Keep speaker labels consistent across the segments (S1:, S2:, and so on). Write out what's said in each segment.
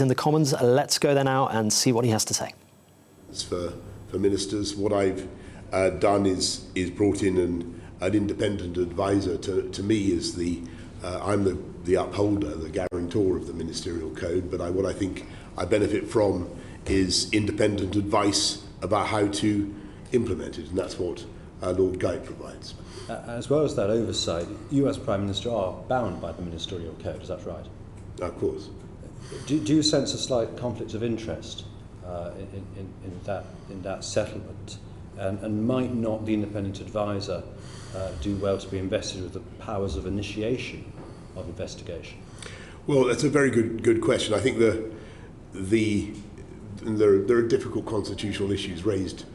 S1: in the Commons. Let's go there now and see what he has to say.
S2: For ministers, what I've done is brought in an independent advisor to me as I'm the upholder, the guarantor of the ministerial code, but what I think I benefit from is independent advice about how to implement it, and that's what Lord Geidt provides.
S3: As well as that oversight, you as Prime Minister are bound by the ministerial code, is that right?
S2: Of course.
S3: Do you sense a slight conflict of interest in that settlement? And might not the independent advisor do well to be invested with the powers of initiation of investigation?
S2: Well, that's a very good question. I think there are difficult constitutional issues raised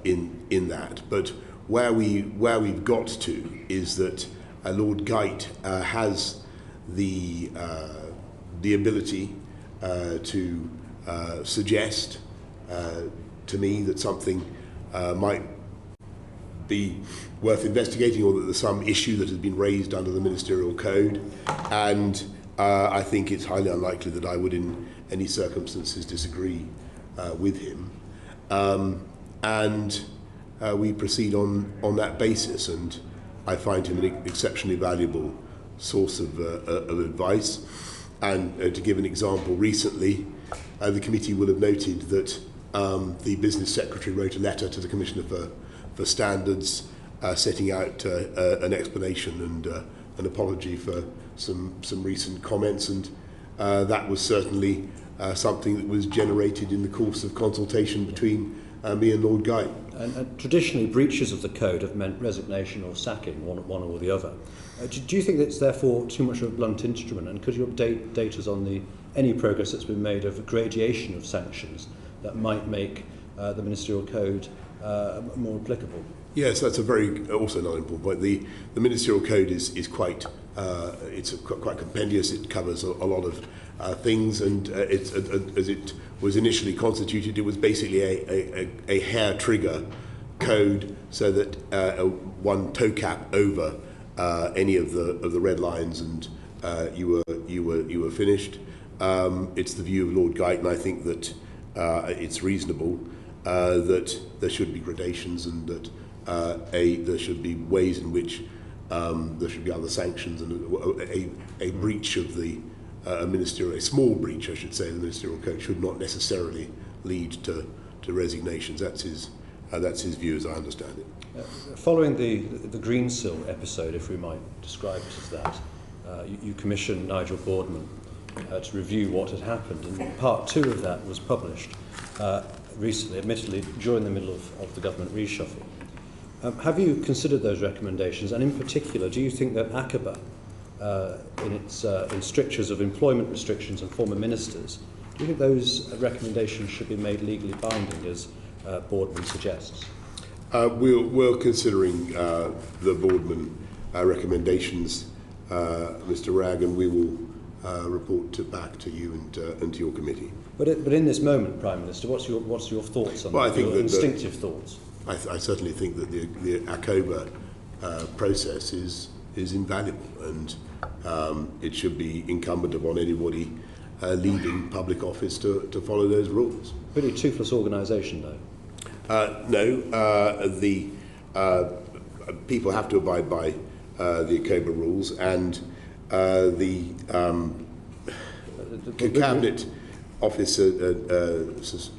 S2: in that, but where we've got to is that Lord Geidt has the ability to suggest to me that something might be worth investigating, or that there's some issue that has been raised under the ministerial code, and I think it's highly unlikely that I would in any circumstances disagree with him, and we proceed on that basis, and I find him an exceptionally valuable source of advice. And to give an example, recently the committee will have noted that the business secretary wrote a letter to the Commissioner for Standards setting out an explanation and an apology for some recent comments, and that was certainly something that was generated in the course of consultation between me and Lord Geidt.
S3: And traditionally, breaches of the code have meant resignation or sacking, one or the other. Do you think that's therefore too much of a blunt instrument? And could you update us on any progress that's been made of a gradation of sanctions that might make the ministerial code more applicable?
S2: Yes, that's also another important point. The ministerial code is quite quite compendious. It covers a lot of things, and as it was initially constituted, it was basically a hair trigger code, so that one toe cap over any of the red lines, and you were finished. It's the view of Lord Geidt, and I think that it's reasonable that there should be gradations, and that there should be ways in which there should be other sanctions, and a breach of the a small breach, I should say, of the ministerial code should not necessarily lead to resignations. That's his view, as I understand it.
S3: Following the Greensill episode, if we might describe it as that, you commissioned Nigel Boardman to review what had happened, and part 2 of that was published recently, admittedly during the middle of the government reshuffle. Have you considered those recommendations, and in particular, do you think that ACABA, in its in strictures of employment restrictions and former ministers, do you think those recommendations should be made legally binding, as Boardman suggests?
S2: We're considering the Boardman recommendations, Mr. Ragg, and we will report back to you and to your committee.
S3: But in this moment, Prime Minister, what's your thoughts on that? I think your instinctive thoughts.
S2: I certainly think that the ACOBA process is invaluable, and it should be incumbent upon anybody leaving public office to follow those rules.
S3: Pretty toothless organisation, though.
S2: No, the people have to abide by the ACOBA rules, and the Cabinet Office,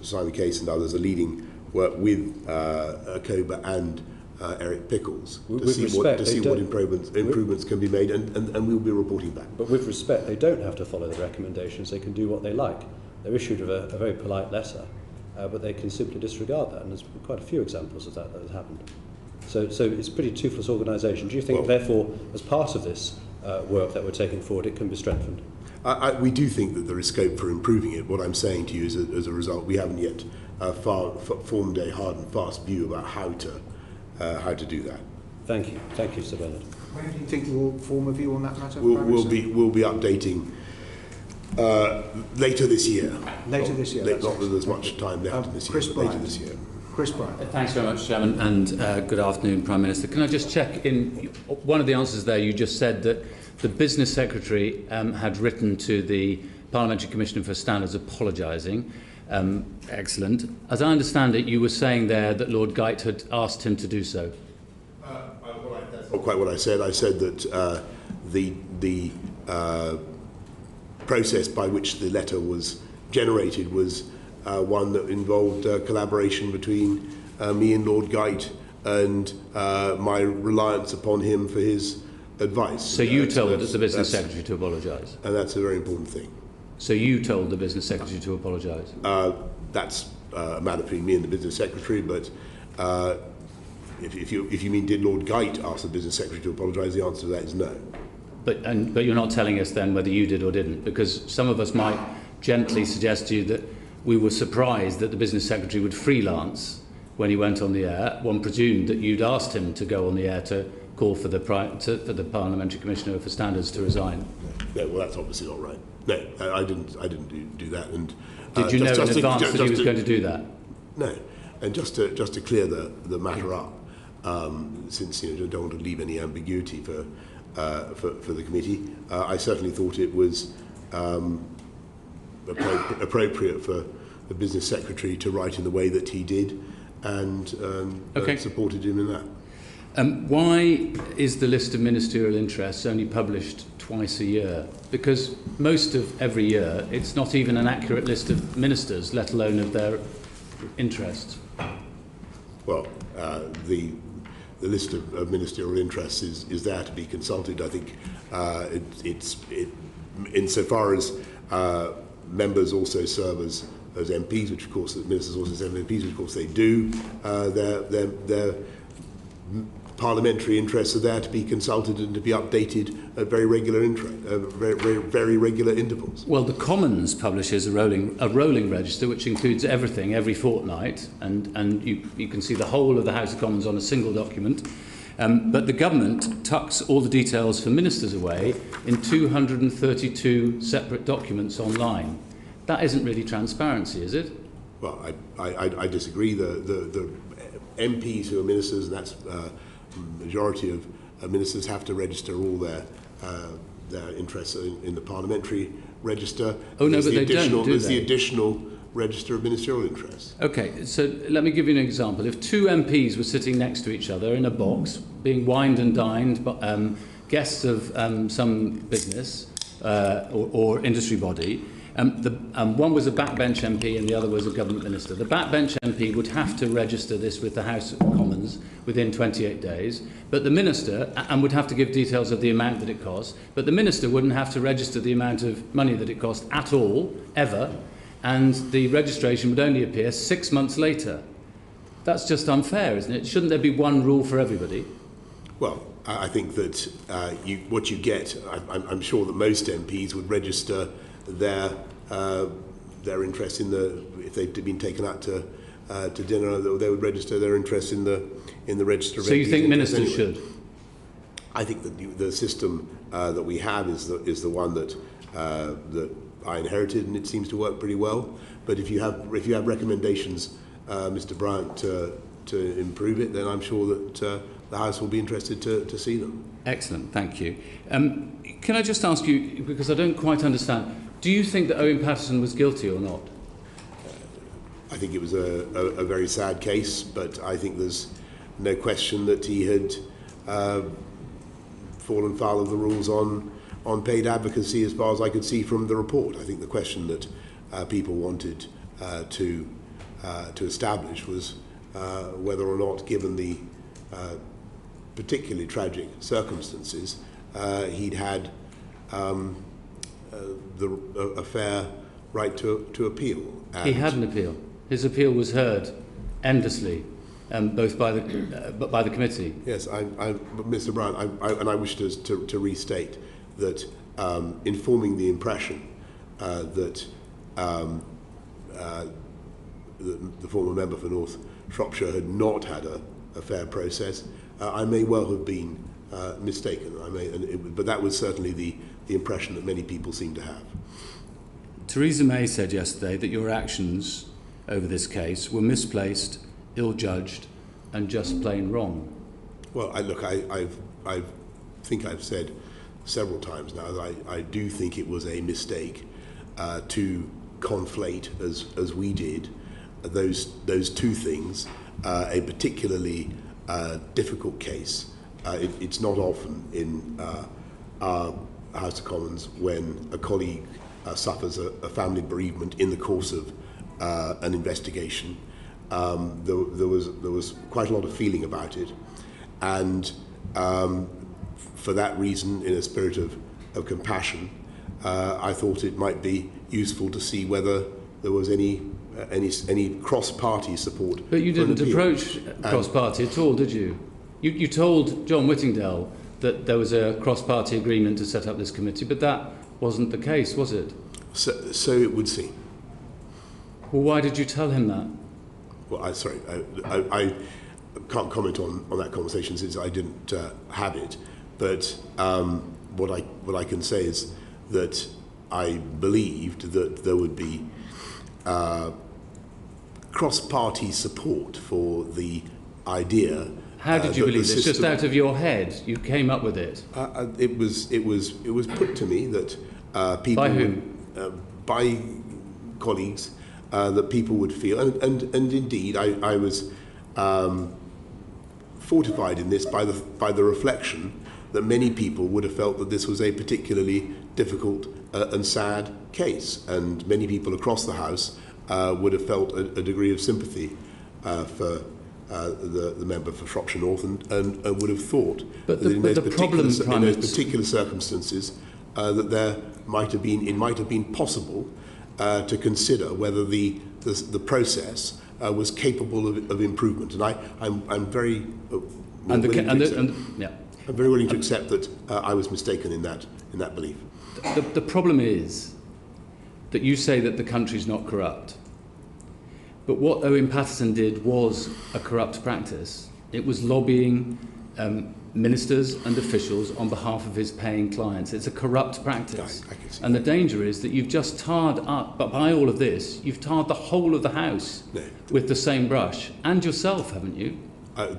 S2: Simon Case and others are leading work with ACOBA and Eric Pickles to see what improvements can be made, and we'll be reporting back.
S3: But with respect, they don't have to follow the recommendations. They can do what they like. They're issued a very polite letter, but they can simply disregard that, and there's quite a few examples of that has happened. So it's a pretty toothless organisation. Do you think, therefore, as part of this work that we're taking forward, it can be strengthened?
S2: We do think that there is scope for improving it. What I'm saying to you is, as a result, we haven't yet formed a hard and fast view about how to do that.
S3: Thank you, Sir Bernard.
S4: When do you think you'll form a view on that matter?
S2: We'll be updating later this year.
S4: Later this year.
S2: Not that there's much time left this year. But later this year.
S4: Chris Bryant.
S5: Thanks very much, Chairman, and good afternoon, Prime Minister. Can I just check in one of the answers there? You just said that the Business Secretary had written to the Parliamentary Commissioner for Standards apologising. Excellent. As I understand it, you were saying there that Lord Geit had asked him to do so.
S2: That's not quite what I said. I said that the process by which the letter was generated was one that involved collaboration between me and Lord Geit and my reliance upon him for his advice.
S5: So you told the Business Secretary to apologise?
S2: And that's a very important thing.
S5: So you told the Business Secretary to apologise?
S2: That's a matter between me and the Business Secretary, but if you mean did Lord Geit ask the Business Secretary to apologise, the answer to that is no.
S5: But you're not telling us then whether you did or didn't, because some of us might gently suggest to you that we were surprised that the Business Secretary would freelance when he went on the air. One presumed that you'd asked him to go on the air to call for the Parliamentary Commissioner for Standards to resign.
S2: No, well, that's obviously not right. No, I didn't do that. And
S5: did you know in advance that he was going to do that?
S2: No, and just to clear the matter up, since I don't want to leave any ambiguity for the committee, I certainly thought it was appropriate for the Business Secretary to write in the way that he did, and supported him in that.
S5: Why is the list of ministerial interests only published twice a year? Because most of every year it's not even an accurate list of ministers, let alone of their interests.
S2: Well, the list of ministerial interests is there to be consulted. I think insofar as members also serve as MPs, which of course the ministers also serve as MPs, which of course they do. Their parliamentary interests are there to be consulted and to be updated at very regular very regular intervals.
S5: Well, the Commons publishes a rolling register which includes everything every fortnight, and you can see the whole of the House of Commons on a single document. But the government tucks all the details for ministers away in 232 separate documents online. That isn't really transparency, is it?
S2: Well, I disagree. The MPs who are ministers, and that's majority of ministers, have to register all their interests in the parliamentary register.
S5: Oh no, but they don't, do
S2: There's
S5: they?
S2: the additional register of ministerial interests.
S5: Okay, so let me give you an example. If two MPs were sitting next to each other in a box, being wined and dined, guests of some business or industry body, one was a backbench MP and the other was a government minister. The backbench MP would have to register this with the House of Commons within 28 days, but the minister, and would have to give details of the amount that it cost, but the minister wouldn't have to register the amount of money that it cost at all, ever, and the registration would only appear 6 months later. That's just unfair, isn't it? Shouldn't there be one rule for everybody?
S2: Well, I think that what you get, I'm sure that most MPs would register their interest in if they've been taken out to dinner, they would register their interest in the register of MPs.
S5: So you think ministers should?
S2: I think that the system that we have is the one that I inherited, and it seems to work pretty well. But if you have recommendations, Mr. Bryant, to improve it, then I'm sure that the House will be interested to see them.
S5: Excellent, thank you. Can I just ask you, because I don't quite understand, do you think that Owen Paterson was guilty or not?
S2: I think it was a very sad case, but I think there's no question that he had fallen foul of the rules on paid advocacy, as far as I could see from the report. I think the question that people wanted to establish was whether or not, given the particularly tragic circumstances, he'd had a fair right to appeal. And
S5: he had an appeal. His appeal was heard endlessly, both by the committee.
S2: Yes, Mr. Brown, I wish to restate that informing the impression that the former member for North Shropshire had not had a fair process, I may well have been mistaken. But that was certainly the impression that many people seem to have.
S5: Theresa May said yesterday that your actions over this case were misplaced, ill-judged, and just plain wrong.
S2: Well, I think I've said several times now that I do think it was a mistake to conflate, as we did, those two things. A particularly difficult case. It's not often in our House of Commons when a colleague suffers a family bereavement in the course of an investigation. There was quite a lot of feeling about it, and for that reason, in a spirit of compassion, I thought it might be useful to see whether there was any cross-party support.
S5: But you didn't approach cross-party at all, did you? You told John Whittingdale that there was a cross-party agreement to set up this committee, but that wasn't the case, was it?
S2: So it would seem.
S5: Well, why did you tell him that?
S2: Well, I can't comment on that conversation since I didn't have it. But what I can say is that I believed that there would be cross-party support for the idea.
S5: How did you believe this? Just out of your head, you came up with it.
S2: It was put to me that people.
S5: By whom?
S2: By colleagues, that people would feel, and indeed I was fortified in this by the reflection that many people would have felt that this was a particularly difficult and sad case, and many people across the House would have felt a degree of sympathy for the member for Shropshire North, and would have thought
S5: but
S2: that in those
S5: particular
S2: circumstances that it might have been possible to consider whether the process was capable of improvement, and I'm very I'm very willing to accept that I was mistaken in that belief.
S5: The problem is that you say that the country's not corrupt. But what Owen Paterson did was a corrupt practice. It was lobbying ministers and officials on behalf of his paying clients. It's a corrupt practice.
S2: I can see
S5: and the danger is that you've just tarred up, but by all of this, you've tarred the whole of the House with the same brush, and yourself, haven't you?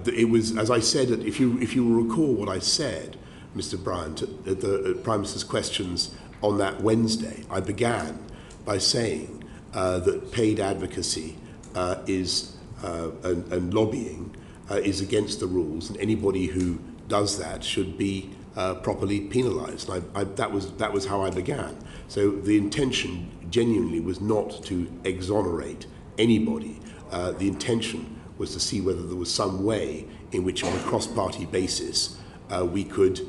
S2: It was, as I said, if you recall what I said, Mr. Bryant, at the Prime Minister's questions on that Wednesday, I began by saying that paid advocacy and lobbying is against the rules, and anybody who does that should be properly penalised. That was how I began. So the intention genuinely was not to exonerate anybody. The intention was to see whether there was some way in which, on a cross-party basis, we could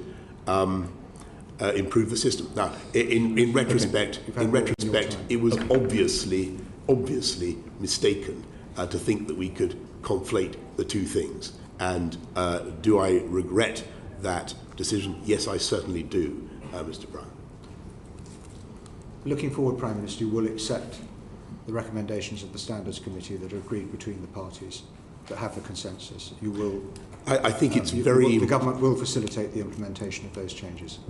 S2: improve the system. Now, in retrospect, it was obviously mistaken to think that we could conflate the two things. And do I regret that decision? Yes, I certainly do, Mr. Brown.
S4: Looking forward, Prime Minister, you will accept the recommendations of the Standards Committee that are agreed between the parties, that have the consensus. You will.
S2: I think it's
S4: the government will facilitate the implementation of those changes.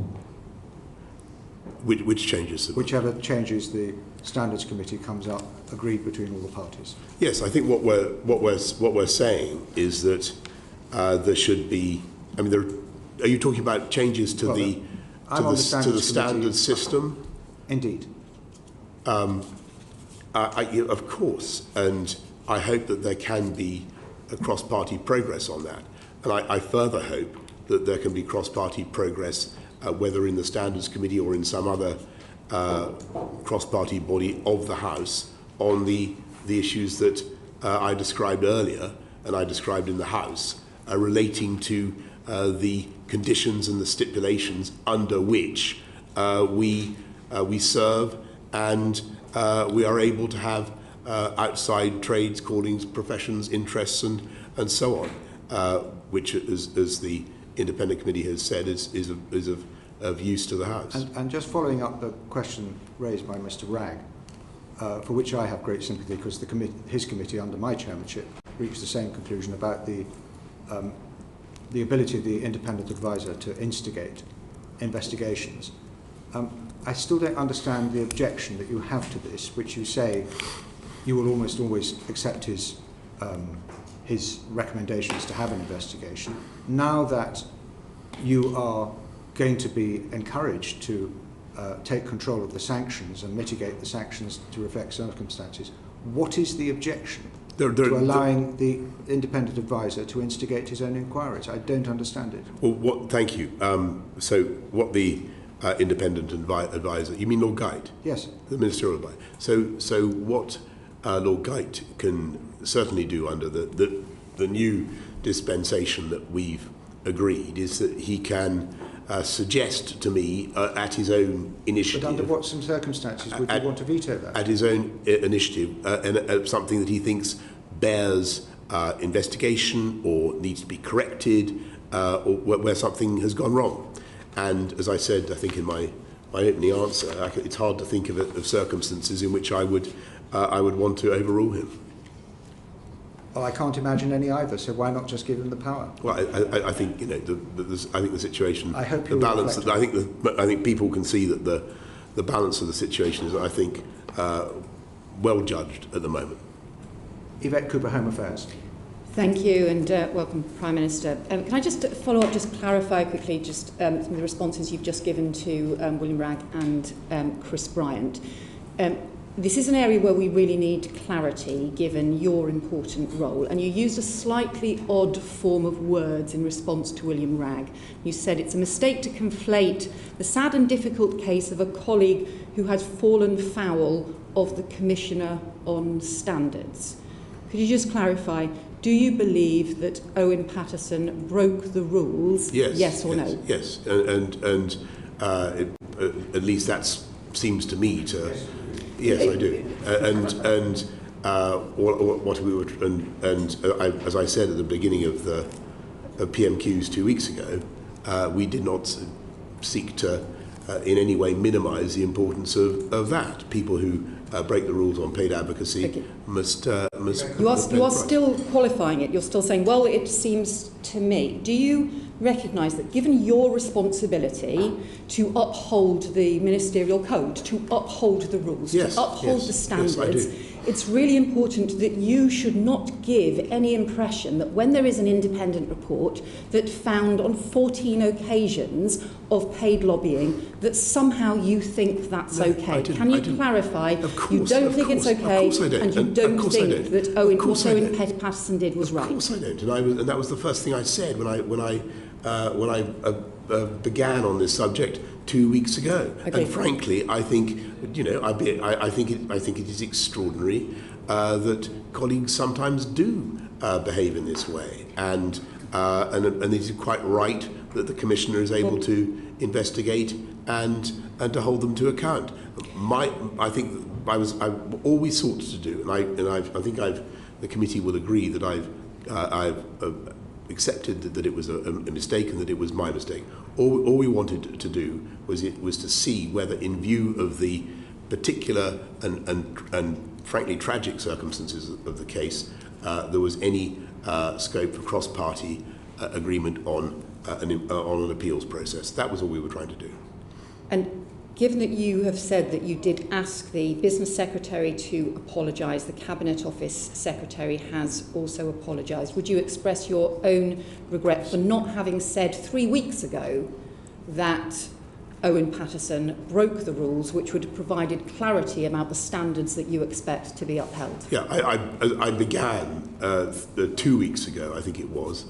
S2: Which changes?
S4: Whichever changes the Standards Committee comes up, agreed between all the parties.
S2: Yes, I think what we're saying is that there should be. I mean, are you talking about changes to the standards system?
S4: Indeed.
S2: Of course, and I hope that there can be a cross-party progress on that, and I further hope that there can be cross-party progress, whether in the Standards Committee or in some other cross-party body of the House, on the issues that I described earlier and I described in the House, relating to the conditions and the stipulations under which we serve, and we are able to have outside trades, callings, professions, interests, and so on, which, as the Independent Committee has said, is of use to the House.
S4: And just following up the question raised by Mr. Wragg, for which I have great sympathy, because his committee under my chairmanship reached the same conclusion about the ability of the independent advisor to instigate investigations. I still don't understand the objection that you have to this, which you say you will almost always accept his recommendations to have an investigation. Now that you are going to be encouraged to take control of the sanctions and mitigate the sanctions to reflect circumstances. What is the objection to allowing the independent advisor to instigate his own inquiries? I don't understand it.
S2: Well, thank you. So what the independent advisor, you mean Lord Geit?
S4: Yes.
S2: The ministerial advisor. So what Lord Geit can certainly do under the new dispensation that we've agreed is that he can suggest to me at his own initiative.
S4: But under what circumstances would you want to veto that?
S2: At his own initiative, and something that he thinks bears investigation or needs to be corrected, or where something has gone wrong. And as I said, I think in my opening answer, it's hard to think of circumstances in which I would want to overrule him.
S4: Well, I can't imagine any either. So why not just give him the power?
S2: Well, I think I think the situation,
S4: I hope
S2: the balance. I think people can see that the balance of the situation is, I think, well judged at the moment.
S4: Yvette Cooper, Home Affairs.
S6: Thank you, and welcome, Prime Minister. Can I just follow up, just clarify quickly, just some of the responses you've just given to William Ragg and Chris Bryant. This is an area where we really need clarity, given your important role. And you used a slightly odd form of words in response to William Ragg. You said it's a mistake to conflate the sad and difficult case of a colleague who had fallen foul of the Commissioner on Standards. Could you just clarify, do you believe that Owen Paterson broke the rules? Yes or no?
S2: Yes, and at least that seems to me to... Yes, I do. What we were, as I said at the beginning of PMQs 2 weeks ago, we did not seek to in any way minimise the importance of that. People who break the rules on paid advocacy must.
S6: You are still qualifying it. You're still saying, well, it seems to me. Do you recognise that given your responsibility to uphold the ministerial code, to uphold the rules, to uphold the standards, it's really important that you should not give any impression that when there is an independent report that found on 14 occasions of paid lobbying, that somehow you think that's okay. Can you clarify? You don't think it's okay, and you don't think that what Owen Paterson did was right?
S2: Of course I don't, and that was the first thing I said when I began on this subject 2 weeks ago.
S6: Okay.
S2: And frankly, I think I think it is extraordinary that colleagues sometimes do behave in this way, and it is quite right that the Commissioner is able to investigate and to hold them to account. I think I've always sought to do, and I think the committee will agree that I've accepted that it was a mistake and that it was my mistake. All we wanted to do was to see whether, in view of the particular and frankly tragic circumstances of the case, there was any scope for cross-party agreement on an appeals process. That was all we were trying to do.
S6: And given that you have said that you did ask the Business Secretary to apologise, the Cabinet Office Secretary has also apologised, would you express your own regret for not having said 3 weeks ago that Owen Paterson broke the rules, which would have provided clarity about the standards that you expect to be upheld?
S2: Yeah, I began 2 weeks ago, I think it was,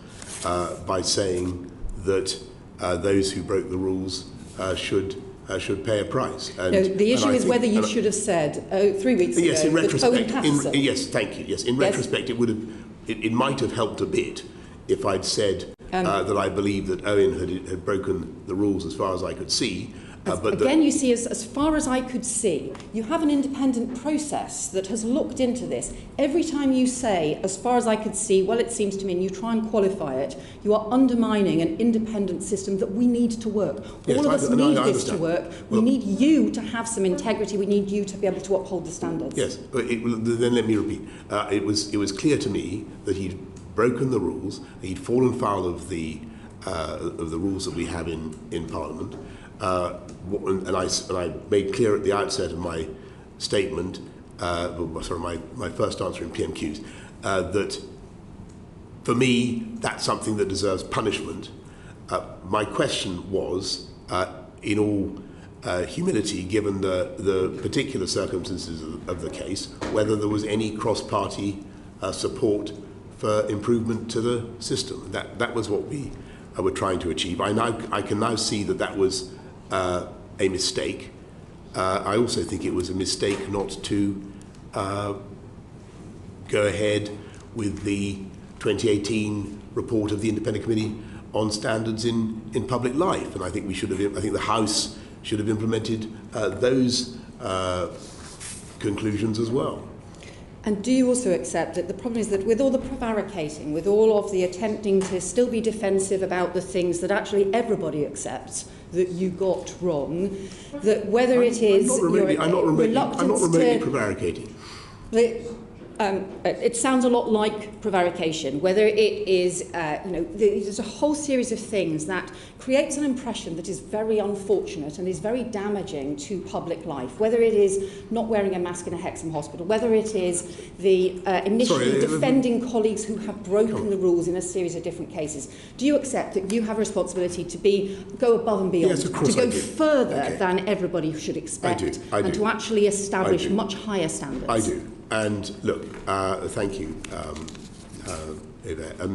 S2: by saying that those who broke the rules should pay a price.
S6: No, the issue is whether you should have said 3 weeks ago.
S2: Yes, in retrospect.
S6: Yes,
S2: Thank you. Yes, in retrospect, it might have helped a bit if I'd said that I believe that Owen had broken the rules as far as I could see.
S6: You see, as far as I could see, you have an independent process that has looked into this. Every time you say, as far as I could see, well, it seems to me, and you try and qualify it, you are undermining an independent system that we need to work.
S2: Yes,
S6: all of us need this to work. We need you to have some integrity. We need you to be able to uphold the standards.
S2: Yes, but then let me repeat. It was clear to me that he'd broken the rules. He'd fallen foul of the rules that we have in Parliament. And I made clear at the outset of my statement, my first answer in PMQs, that for me that's something that deserves punishment. My question was, in all humility, given the particular circumstances of the case, whether there was any cross-party support for improvement to the system. That was what we were trying to achieve. I can now see that was a mistake. I also think it was a mistake not to go ahead with the 2018 report of the Independent Committee on Standards in Public Life, and I think the House should have implemented those conclusions as well.
S6: And do you also accept that the problem is that with all the prevaricating, with all of the attempting to still be defensive about the things that actually everybody accepts that you got wrong, that whether it is
S2: I'm not remotely prevaricating.
S6: It sounds a lot like prevarication, whether it is, there's a whole series of things that creates an impression that is very unfortunate and is very damaging to public life, whether it is not wearing a mask in a Hexham hospital, whether it is the initially defending colleagues who have broken the rules in a series of different cases. Do you accept that you have a responsibility to go above and beyond,
S2: yes, of course,
S6: to go further than everybody should expect,
S2: I do.
S6: and to actually establish much higher standards?
S2: I do. And look, thank you, Eva and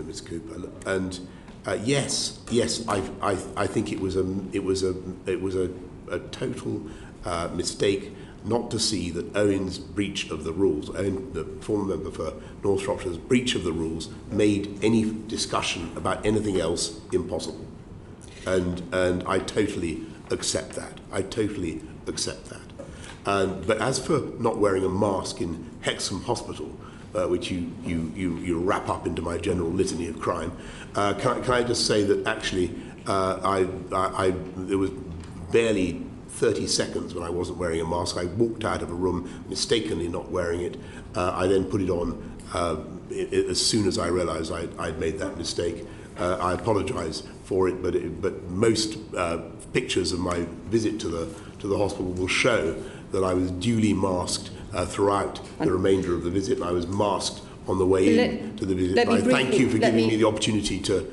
S2: Ms. Cooper. And yes, I think it was a total mistake not to see that Owen's breach of the rules, Owen, the former member for North Shropshire's breach of the rules, made any discussion about anything else impossible. And I totally accept that. But as for not wearing a mask in Hexham Hospital, which you wrap up into my general litany of crime, can I just say that actually there was barely 30 seconds when I wasn't wearing a mask. I walked out of a room mistakenly not wearing it. I then put it on as soon as I realised I'd made that mistake. I apologise for it, but most pictures of my visit to the hospital will show that I was duly masked throughout the remainder of the visit, and I was masked on the way to the visit. I thank you for giving me the opportunity to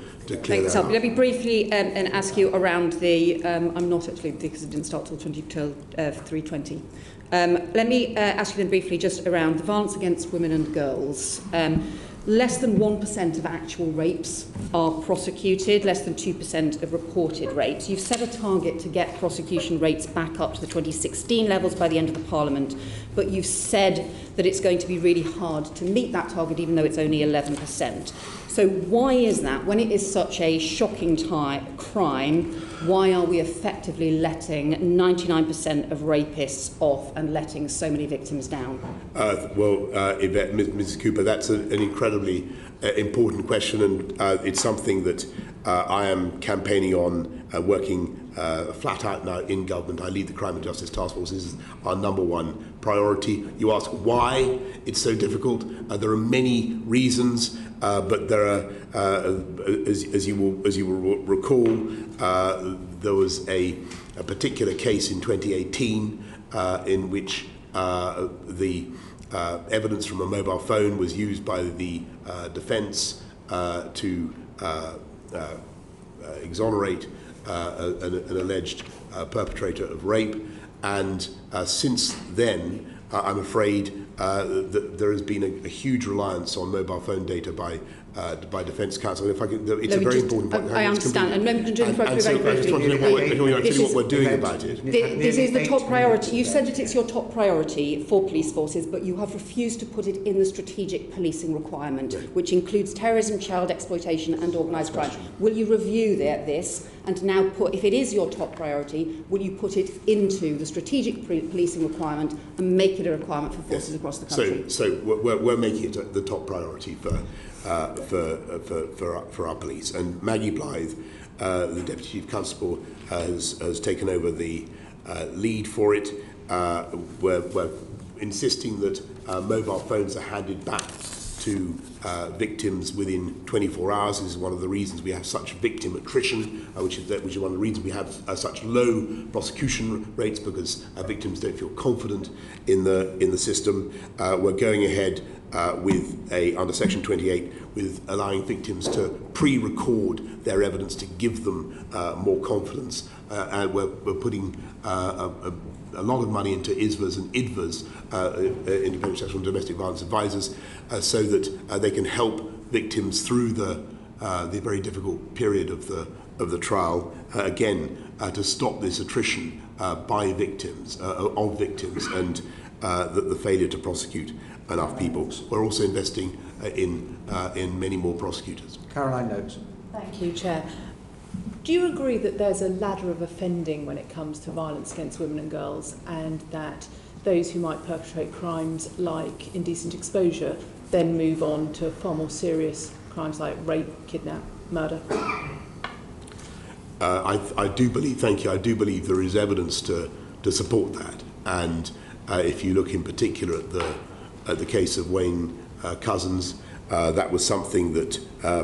S2: clear that up.
S6: Let me briefly and ask you around the... I'm not actually, because it didn't start till 3:20. Let me ask you then briefly just around the violence against women and girls. Less than 1% of actual rapes are prosecuted, less than 2% of reported rapes. You've set a target to get prosecution rates back up to the 2016 levels by the end of the Parliament, but you've said that it's going to be really hard to meet that target, even though it's only 11%. So why is that? When it is such a shocking crime, why are we effectively letting 99% of rapists off and letting so many victims down?
S2: Yvette, Mrs. Cooper, that's an incredibly important question, and it's something that I am campaigning on, working flat out now in government. I lead the Crime and Justice Task Force. This is our number one priority. You ask why it's so difficult. There are many reasons, but there are, as you will recall, there was a particular case in 2018 in which the evidence from a mobile phone was used by the defence to exonerate an alleged perpetrator of rape, and since then I'm afraid that there has been a huge reliance on mobile phone data by Defence Counsel. If I could, it's a very important point.
S6: I understand. And I just want to
S2: tell you what we're doing about it.
S6: This is the top priority. You said that it's your top priority for police forces, but you have refused to put it in the strategic policing requirement, which includes terrorism, child exploitation and organised crime. Will you review this and now put, if it is your top priority, will you put it into the strategic policing requirement and make it a requirement for forces across the country?
S2: So we're making it the top priority for our police. And Maggie Blythe, the Deputy Chief Constable, has taken over the lead for it. We're insisting that mobile phones are handed back to victims within 24 hours. This is one of the reasons we have such victim attrition, which is one of the reasons we have such low prosecution rates, because victims don't feel confident in the system. We're going ahead with under Section 28 with allowing victims to pre-record their evidence to give them more confidence, and we're putting a lot of money into ISVAs and IDVAs, independent sexual and domestic violence advisors, so that they can help victims through the very difficult period of the trial, to stop this attrition by victims, of victims, and the failure to prosecute enough people. We're also investing in many more prosecutors.
S4: Caroline Noakes.
S7: Thank you, Chair. Do you agree that there's a ladder of offending when it comes to violence against women and girls, and that those who might perpetrate crimes like indecent exposure then move on to far more serious crimes like rape, kidnap, murder?
S2: I do believe, thank you, I do believe there is evidence to support that. And if you look in particular at the case of Wayne Couzens, that was something that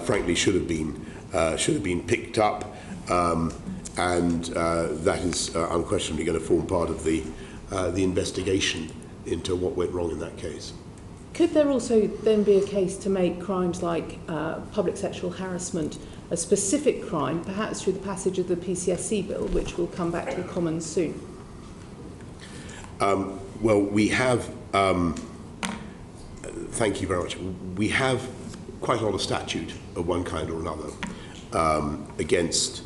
S2: frankly should have been picked up, and that is unquestionably going to form part of the investigation into what went wrong in that case.
S7: Could there also then be a case to make crimes like public sexual harassment a specific crime, perhaps through the passage of the PCSC bill, which will come back to the Commons soon?
S2: Well, we have, thank you very much, we have quite a lot of statute of one kind or another against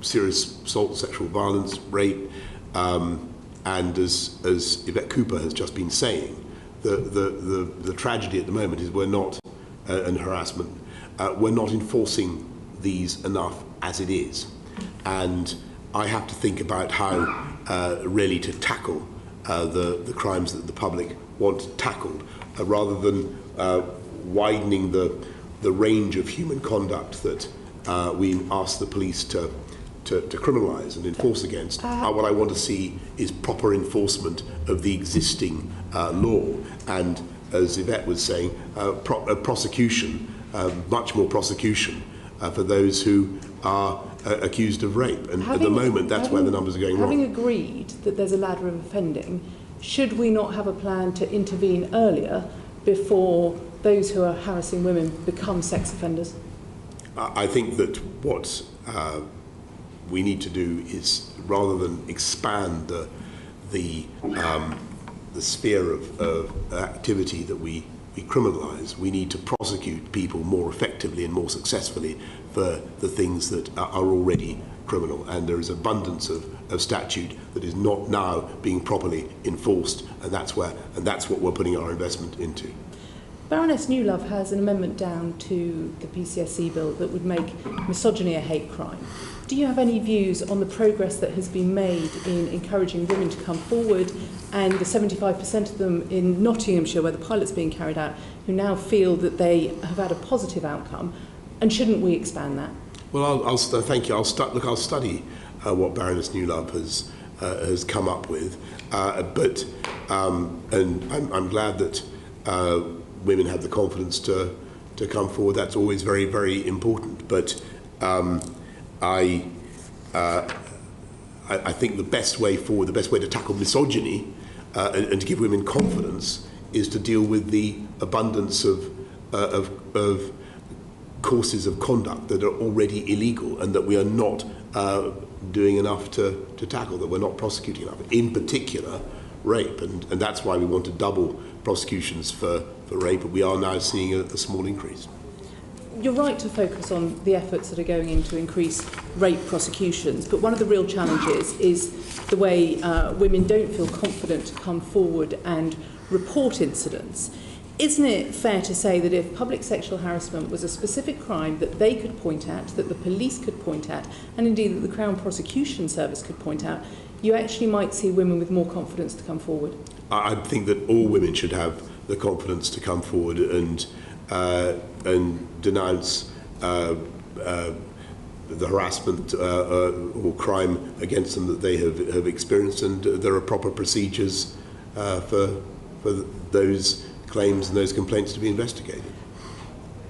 S2: serious assault, sexual violence, rape, and as Yvette Cooper has just been saying, the tragedy at the moment is we're not, and harassment, we're not enforcing these enough as it is. And I have to think about how really to tackle the crimes that the public want tackled, rather than widening the range of human conduct that we ask the police to criminalise and enforce against. What I want to see is proper enforcement of the existing law, and as Yvette was saying, prosecution, much more prosecution for those who are accused of rape. And at the moment, that's where the numbers are going wrong.
S7: Having agreed that there's a ladder of offending, should we not have a plan to intervene earlier before those who are harassing women become sex offenders?
S2: I think that what we need to do is, rather than expand the sphere of activity that we criminalise, we need to prosecute people more effectively and more successfully for the things that are already criminal. And there is abundance of statute that is not now being properly enforced, and that's what we're putting our investment into.
S7: Baroness Newlove has an amendment down to the PCSC bill that would make misogyny a hate crime. Do you have any views on the progress that has been made in encouraging women to come forward, and the 75% of them in Nottinghamshire, where the pilot's being carried out, who now feel that they have had a positive outcome? And shouldn't we expand that?
S2: Well, thank you. I'll study what Baroness Newlove has come up with, and I'm glad that women have the confidence to come forward. That's always very, very important. But I think the best way forward, the best way to tackle misogyny and to give women confidence, is to deal with the abundance of courses of conduct that are already illegal and that we are not doing enough to tackle, that we're not prosecuting enough, in particular rape. And that's why we want to double prosecutions for rape, but we are now seeing a small increase.
S7: You're right to focus on the efforts that are going in to increase rape prosecutions, but one of the real challenges is the way women don't feel confident to come forward and report incidents. Isn't it fair to say that if public sexual harassment was a specific crime that they could point at, that the police could point at, and indeed that the Crown Prosecution Service could point out, you actually might see women with more confidence to come forward? I
S2: think that all women should have the confidence to come forward and denounce the harassment or crime against them that they have experienced, and there are proper procedures for for those claims and those complaints to be investigated.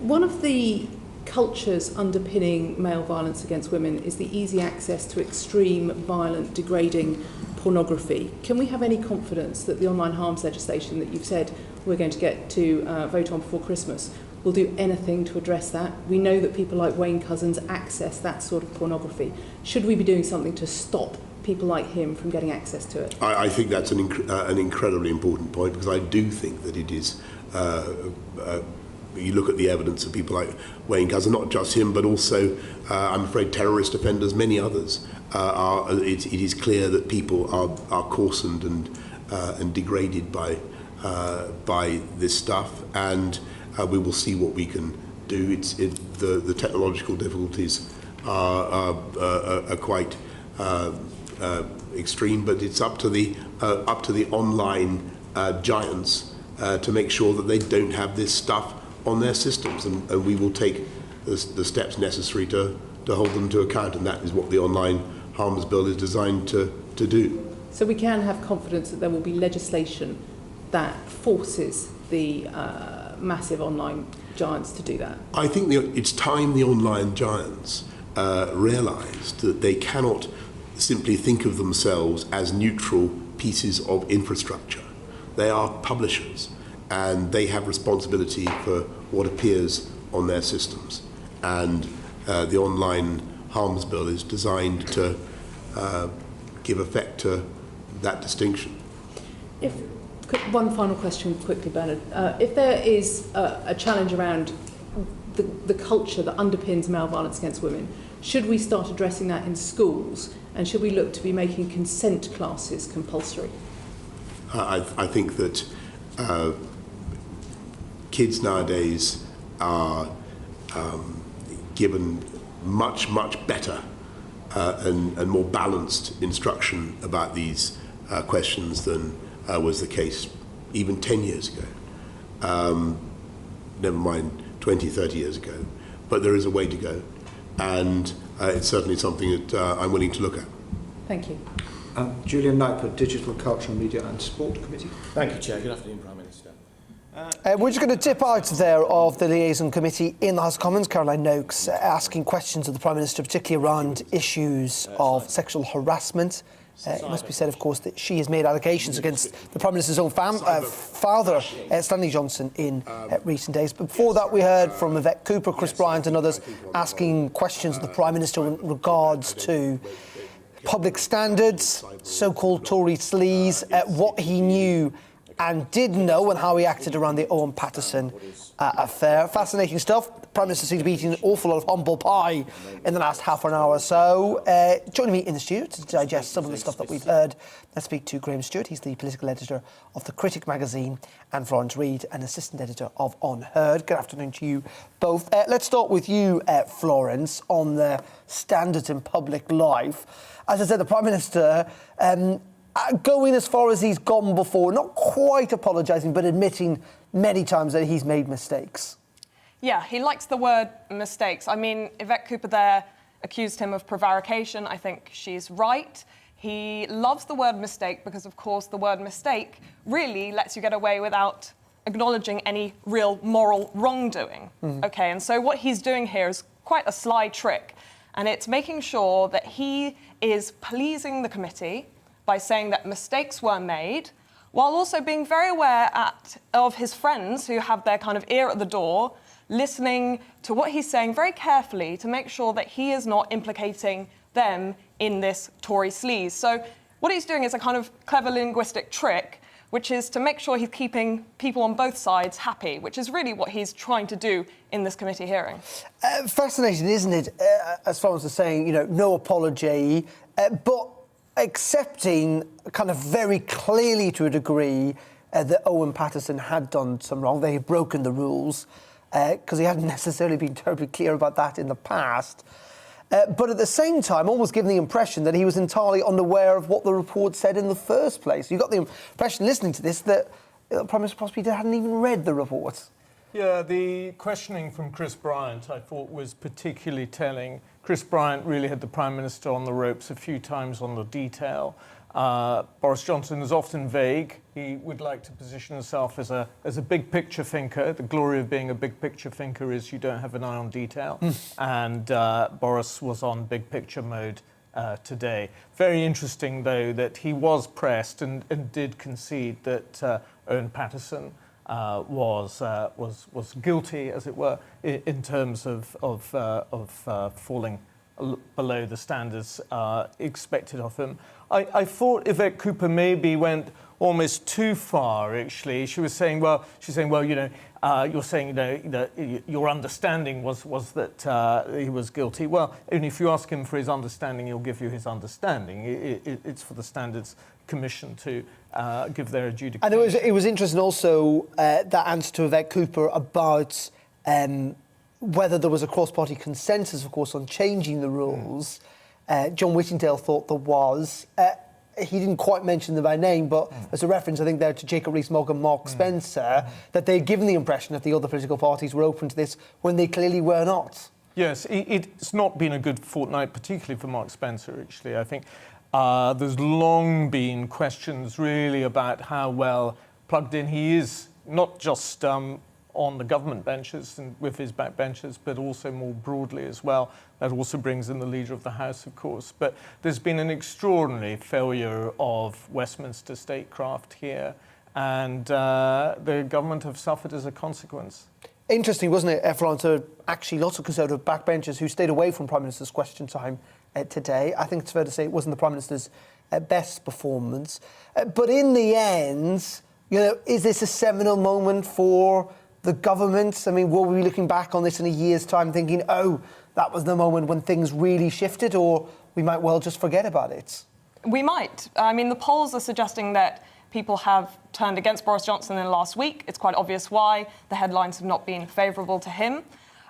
S7: One of the cultures underpinning male violence against women is the easy access to extreme, violent, degrading pornography. Can we have any confidence that the online harms legislation that you've said we're going to get to vote on before Christmas will do anything to address that? We know that people like Wayne Couzens access that sort of pornography. Should we be doing something to stop people like him from getting access to it?
S2: I think that's an incredibly important point, because I do think that it is. You look at the evidence of people like Wayne Couzens, not just him, but also, I'm afraid, terrorist offenders, many others. It is clear that people are coarsened and degraded by this stuff, and we will see what we can do. The technological difficulties are quite extreme, but it's up to the online giants to make sure that they don't have this stuff on their systems, and we will take the steps necessary to hold them to account, and that is what the Online Harms Bill is designed to do.
S7: So we can have confidence that there will be legislation that forces the massive online giants to do that?
S2: I think it's time the online giants realised that they cannot simply think of themselves as neutral pieces of infrastructure. They are publishers, and they have responsibility for what appears on their systems. And the Online Harms Bill is designed to give effect to that distinction.
S7: One final question quickly, Bernard. If there is a challenge around the culture that underpins male violence against women, should we start addressing that in schools, and should we look to be making consent classes compulsory?
S2: I think that kids nowadays are given much better and more balanced instruction about these questions than was the case even 10 years ago, never mind 20, 30 years ago. But there is a way to go, and it's certainly something that I'm willing to look at.
S7: Thank you.
S4: Julian Knightford, Digital, Cultural, Media and Sport Committee.
S8: Thank you, Chair. Good afternoon, Prime Minister.
S9: We're just going to dip out there of the liaison committee in the House of Commons. Caroline Noakes asking questions of the Prime Minister, particularly around issues of sexual harassment. It must be said, of course, that she has made allegations against the Prime Minister's own father, Stanley Johnson, in recent days. But before that, we heard from Yvette Cooper, Chris Bryant and others asking questions of the Prime Minister in regards to public standards, so-called Tory sleaze, what he knew and didn't know, and how he acted around the Owen Paterson affair. Fascinating stuff. The Prime Minister seemed to be eating an awful lot of humble pie in the last half an hour or so. Joining me in the studio to digest some of the stuff that we've heard, let's speak to Graham Stewart. He's the political editor of The Critic magazine, and Florence Reid, an assistant editor of Unheard. Good afternoon to you both. Let's start with you, Florence, on the standards in public life. As I said, the Prime Minister going as far as he's gone before, not quite apologising, but admitting many times that he's made mistakes.
S10: Yeah, he likes the word mistakes. I mean, Yvette Cooper there accused him of prevarication. I think she's right. He loves the word mistake because, of course, the word mistake really lets you get away without acknowledging any real moral wrongdoing. OK, and so what he's doing here is quite a sly trick, and it's making sure that he is pleasing the committee by saying that mistakes were made, while also being very aware of his friends who have their kind of ear at the door, listening to what he's saying very carefully to make sure that he is not implicating them in this Tory sleaze. So what he's doing is a kind of clever linguistic trick, which is to make sure he's keeping people on both sides happy, which is really what he's trying to do in this committee hearing.
S9: Fascinating, isn't it? As far as saying, no apology, but accepting kind of very clearly to a degree that Owen Paterson had done some wrong. They had broken the rules because he hadn't necessarily been terribly clear about that in the past. But at the same time, almost giving the impression that he was entirely unaware of what the report said in the first place. You got the impression, listening to this, that the Prime Minister possibly hadn't even read the report.
S11: Yeah, the questioning from Chris Bryant, I thought, was particularly telling. Chris Bryant really had the Prime Minister on the ropes a few times on the detail. Boris Johnson is often vague. He would like to position himself as a big picture thinker. The glory of being a big picture thinker is you don't have an eye on detail. And Boris was on big picture mode today. Very interesting, though, that he was pressed and did concede that Owen Paterson was guilty, as it were, in terms of falling below the standards expected of him. I thought Yvette Cooper maybe went almost too far, actually. She was saying, well, you know, you're saying, you know, that your understanding was that he was guilty. Well, only if you ask him for his understanding, he'll give you his understanding. It's for the Standards Commission to give their adjudication.
S9: And it was interesting also that answer to Yvette Cooper about whether there was a cross-party consensus, of course, on changing the rules. John Whittingdale thought there was. He didn't quite mention them by name, but there's a reference, I think, there to Jacob Rees-Mogg and Mark Spencer, that they'd given the impression that the other political parties were open to this when they clearly were not.
S11: Yes, it's not been a good fortnight, particularly for Mark Spencer, actually. I think there's long been questions, really, about how well plugged in he is, not just on the government benches and with his backbenchers, but also more broadly as well. That also brings in the Leader of the House, of course. But there's been an extraordinary failure of Westminster statecraft here, and the government have suffered as a consequence.
S9: Interesting, wasn't it, Florence? Actually, lots of Conservative backbenchers who stayed away from Prime Minister's question time today. I think it's fair to say it wasn't the Prime Minister's best performance. But in the end, you know, is this a seminal moment for the government? I mean, will we be looking back on this in a year's time thinking, oh, that was the moment when things really shifted, or we might well just forget about it?
S10: We might. I mean, the polls are suggesting that people have turned against Boris Johnson in the last week. It's quite obvious why. The headlines have not been favourable to him.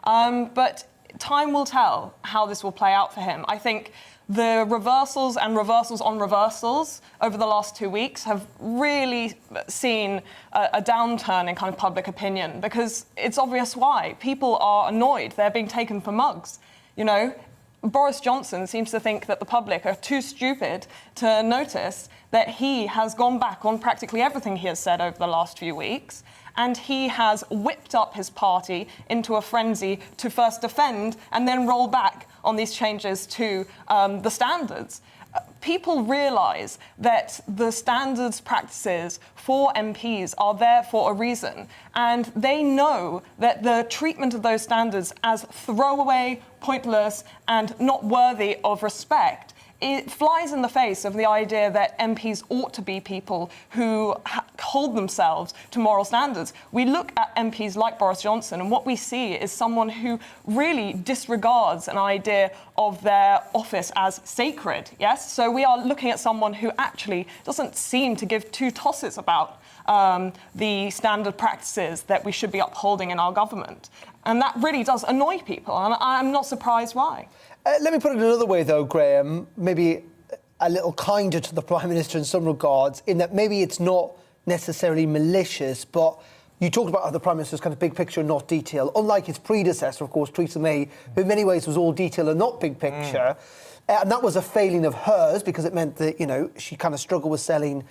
S10: But time will tell how this will play out for him. I think the reversals and reversals on reversals over the last 2 weeks have really seen a downturn in kind of public opinion, because it's obvious why. People are annoyed. They're being taken for mugs. You know, Boris Johnson seems to think that the public are too stupid to notice that he has gone back on practically everything he has said over the last few weeks, and he has whipped up his party into a frenzy to first defend and then roll back on these changes to the standards. People realise that the standards practices for MPs are there for a reason, and they know that the treatment of those standards as throwaway, pointless, and not worthy of respect, it flies in the face of the idea that MPs ought to be people who hold themselves to moral standards. We look at MPs like Boris Johnson, and what we see is someone who really disregards an idea of their office as sacred, yes? So we are looking at someone who actually doesn't seem to give two tosses about the standard practices that we should be upholding in our government. And that really does annoy people, and I'm not surprised why.
S9: Let me put it another way, though, Graham, maybe a little kinder to the Prime Minister in some regards, in that maybe it's not necessarily malicious, but you talked about how the Prime Minister's kind of big picture, not detail, unlike his predecessor, of course, Theresa May, who in many ways was all detail and not big picture. And that was a failing of hers, because it meant that, you know, she kind of struggled with selling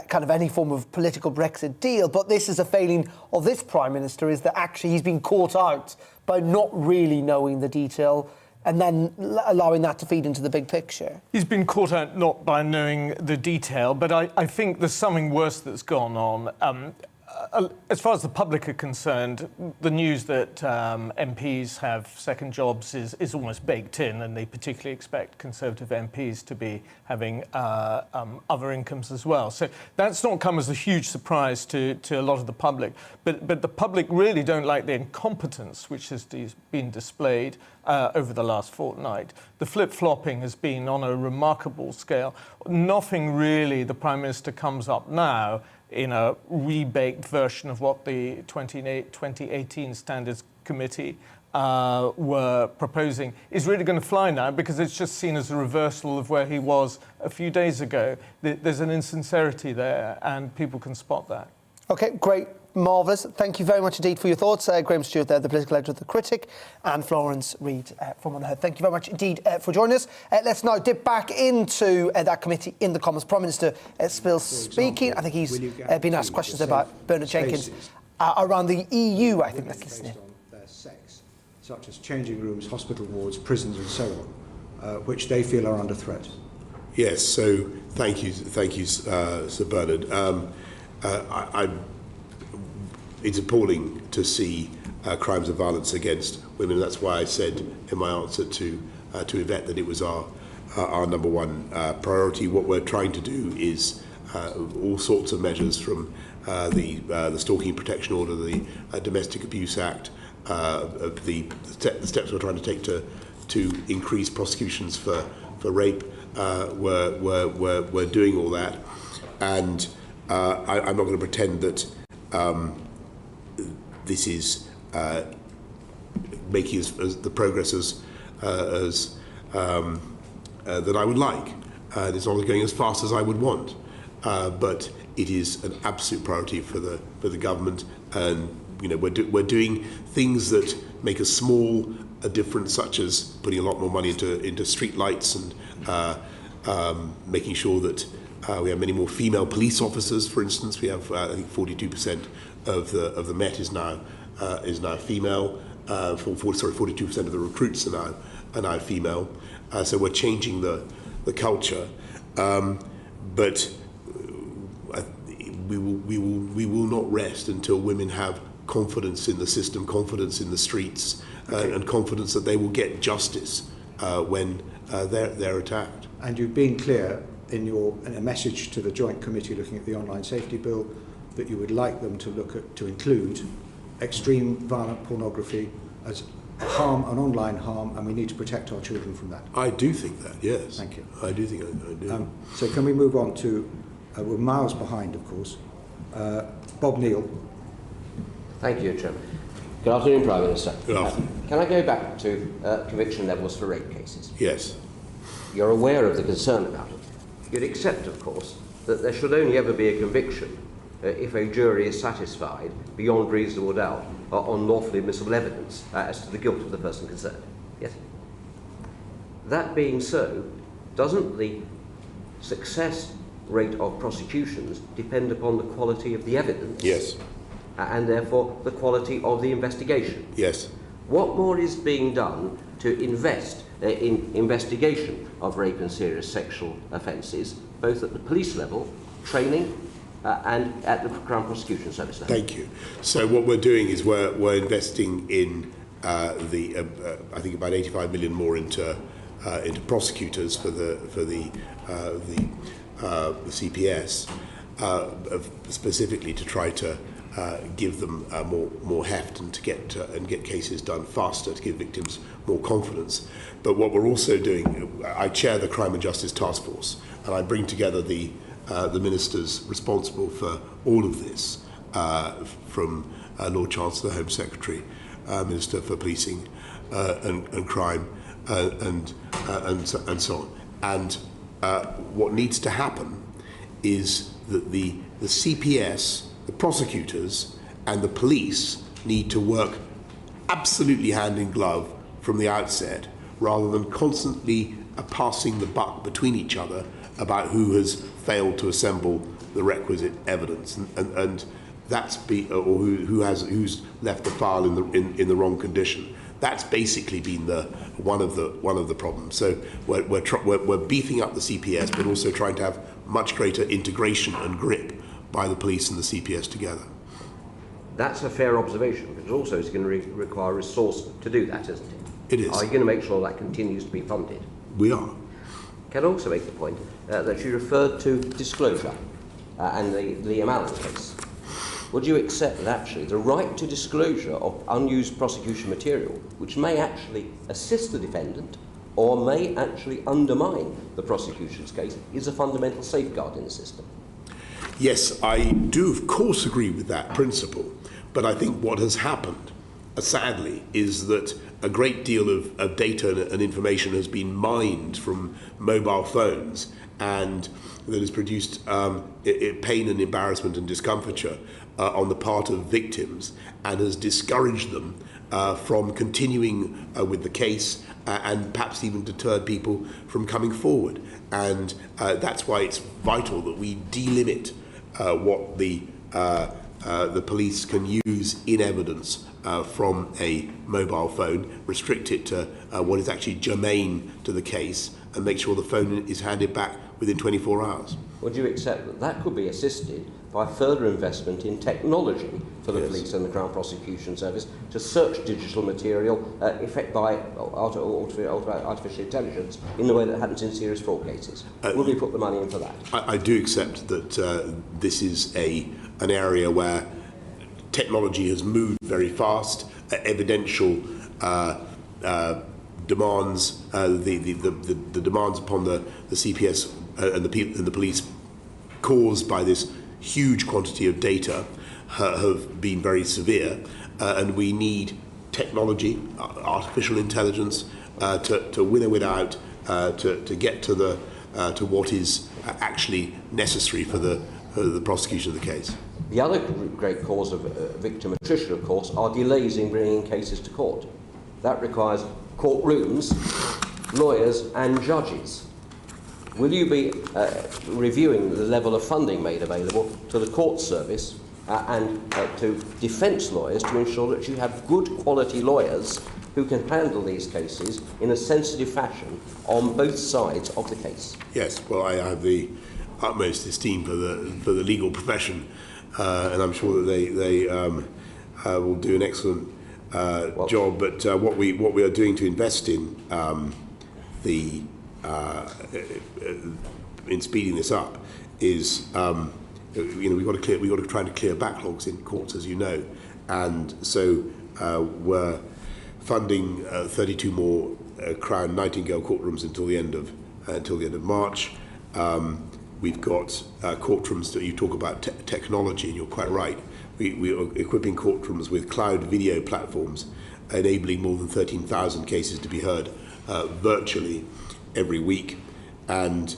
S9: kind of any form of political Brexit deal. But this is a failing of this Prime Minister, is that actually he's been caught out by not really knowing the detail and then allowing that to feed into the big picture. He's been caught out not by knowing the detail, but I think there's something worse that's gone on. As far as the public are concerned, the news that MPs have second jobs is almost baked in, and they particularly expect Conservative MPs to be having other incomes as well. So that's not come as a huge surprise to a lot of the public. But the public really don't like the incompetence which has been displayed over the last fortnight. The flip-flopping has been on a remarkable scale. Nothing really the Prime Minister comes up now in a rebaked version of what the 2018 Standards Committee were proposing is really going to fly now, because it's just seen as a reversal of where he was a few days ago. There's an insincerity there, and people can spot that. OK, great. Marvellous. Thank you very much indeed for your thoughts. Graham Stewart there, the political editor of The Critic, and Florence Reid from On the Hood. Thank you very much indeed for joining us. Let's now dip back into that committee in the Commons. Prime Minister still speaking. I think he's been asked questions about Bernard Jenkins around the EU, I think.
S4: Based on their sex, such as changing rooms, hospital wards, prisons and so on, which they feel are under threat.
S2: Yes, so thank you, Sir Bernard. It's appalling to see crimes of violence against women. That's why I said in my answer to Yvette that it was our number one priority. What we're trying to do is all sorts of measures, from the Stalking Protection Order, the Domestic Abuse Act, the steps we're trying to take to increase prosecutions for rape. We're doing all that, and I'm not going to pretend that this is making the progress as that I would like. It's not going as fast as I would want, but it is an absolute priority for the government. And we're doing things that make a small difference, such as putting a lot more money into street lights and making sure that we have many more female police officers. For instance, we have I think 42% of the Met is now female. 42% of the recruits are now female. So we're changing the culture, but we will not rest until women have confidence in the system, confidence in the streets, and confidence that they will get justice when they're attacked.
S4: And you've been clear in a message to the Joint Committee looking at the Online Safety Bill that you would like them to include extreme violent pornography as an online harm, and we need to protect our children from that.
S2: I do think that, yes.
S4: Thank you.
S2: I do think I do.
S4: So can we move on to, we're miles behind, of course, Bob Neal.
S12: Thank you, Chairman. Good afternoon, Prime Minister.
S2: Good afternoon.
S12: Can I go back to conviction levels for rape cases?
S2: Yes.
S12: You're aware of the concern about it. You'd accept, of course, that there should only ever be a conviction if a jury is satisfied, beyond reasonable doubt, on lawfully admissible evidence as to the guilt of the person concerned. Yes? That being so, doesn't the success rate of prosecutions depend upon the quality of the evidence?
S2: Yes.
S12: And therefore the quality of the investigation?
S2: Yes.
S12: What more is being done to invest in investigation of rape and serious sexual offences, both at the police level, training, and at the Crown Prosecution Service level?
S2: Thank you. So what we're doing is we're investing in I think about 85 million more into prosecutors for the CPS, specifically to try to give them more heft and to get cases done faster, to give victims more confidence. But what we're also doing, I chair the Crime and Justice Task Force, and I bring together the ministers responsible for all of this, from Lord Chancellor, Home Secretary, Minister for Policing and Crime, and so on. And what needs to happen is that the CPS, the prosecutors, and the police need to work absolutely hand in glove from the outset, rather than constantly passing the buck between each other about who has failed to assemble the requisite evidence, and who's left the file in the wrong condition. That's basically been one of the problems. So we're beefing up the CPS, but also trying to have much greater integration and grip by the police and the CPS together.
S12: That's a fair observation, but also it's going to require resource to do that, isn't it?
S2: It is.
S12: Are you going to make sure that continues to be funded?
S2: We are.
S12: Can I also make the point that you referred to disclosure and the Amallen case? Would you accept that actually the right to disclosure of unused prosecution material, which may actually assist the defendant or may actually undermine the prosecution's case, is a fundamental safeguard in the system?
S2: Yes, I do of course agree with that principle, but I think what has happened, sadly, is that a great deal of data and information has been mined from mobile phones, and that has produced pain and embarrassment and discomfiture on the part of victims, and has discouraged them from continuing with the case, and perhaps even deterred people from coming forward. And that's why it's vital that we delimit what the police can use in evidence from a mobile phone, restrict it to what is actually germane to the case, and make sure the phone is handed back within 24 hours.
S12: Would you accept that that could be assisted by further investment in technology for the police and the Crown Prosecution Service to search digital material by artificial intelligence in the way that happens in serious fraud cases? Will we put the money in for that?
S2: I do accept that this is an area where technology has moved very fast. Evidential demands, the demands upon the CPS and the police caused by this huge quantity of data have been very severe, and we need technology, artificial intelligence, to winnow it out, to get to what is actually necessary for the prosecution of the case.
S12: The other great cause of victim attrition, of course, are delays in bringing cases to court. That requires courtrooms, lawyers and judges. Will you be reviewing the level of funding made available to the court service and to defence lawyers to ensure that you have good quality lawyers who can handle these cases in a sensitive fashion on both sides of the case?
S2: Yes, well, I have the utmost esteem for the legal profession, and I'm sure that they will do an excellent job. But what we are doing to invest in in speeding this up is we've got to try to clear backlogs in courts, as you know, and so we're funding 32 more Crown Nightingale courtrooms until the end of March. We've got courtrooms that you talk about technology, and you're quite right. We are equipping courtrooms with cloud video platforms, enabling more than 13,000 cases to be heard virtually every week, and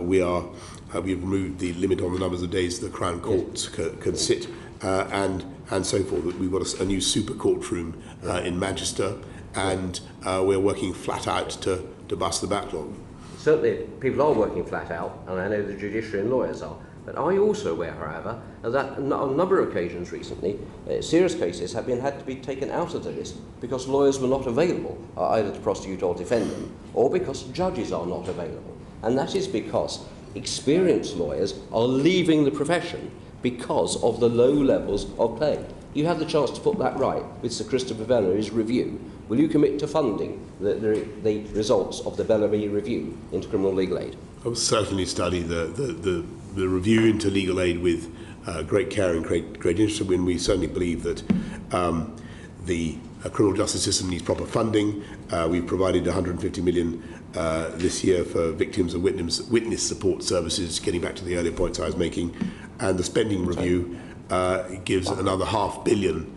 S2: we've removed the limit on the numbers of days the Crown Courts can sit, and so forth. We've got a new super courtroom in Manchester, and we're working flat out to bust the backlog.
S12: Certainly, people are working flat out, and I know the judiciary and lawyers are. But are you also aware, however, that on a number of occasions recently, serious cases have had to be taken out of the list because lawyers were not available, either to prosecute or defend them, or because judges are not available? And that is because experienced lawyers are leaving the profession because of the low levels of pay. You have the chance to put that right with Sir Christopher Bellamy's review. Will you commit to funding the results of the Bellamy review into criminal legal aid?
S2: I will certainly study the review into legal aid with great care and great interest. When we certainly believe that the criminal justice system needs proper funding. We've provided 150 million this year for victims and witness support services, getting back to the earlier points I was making, and the spending review gives another £500 million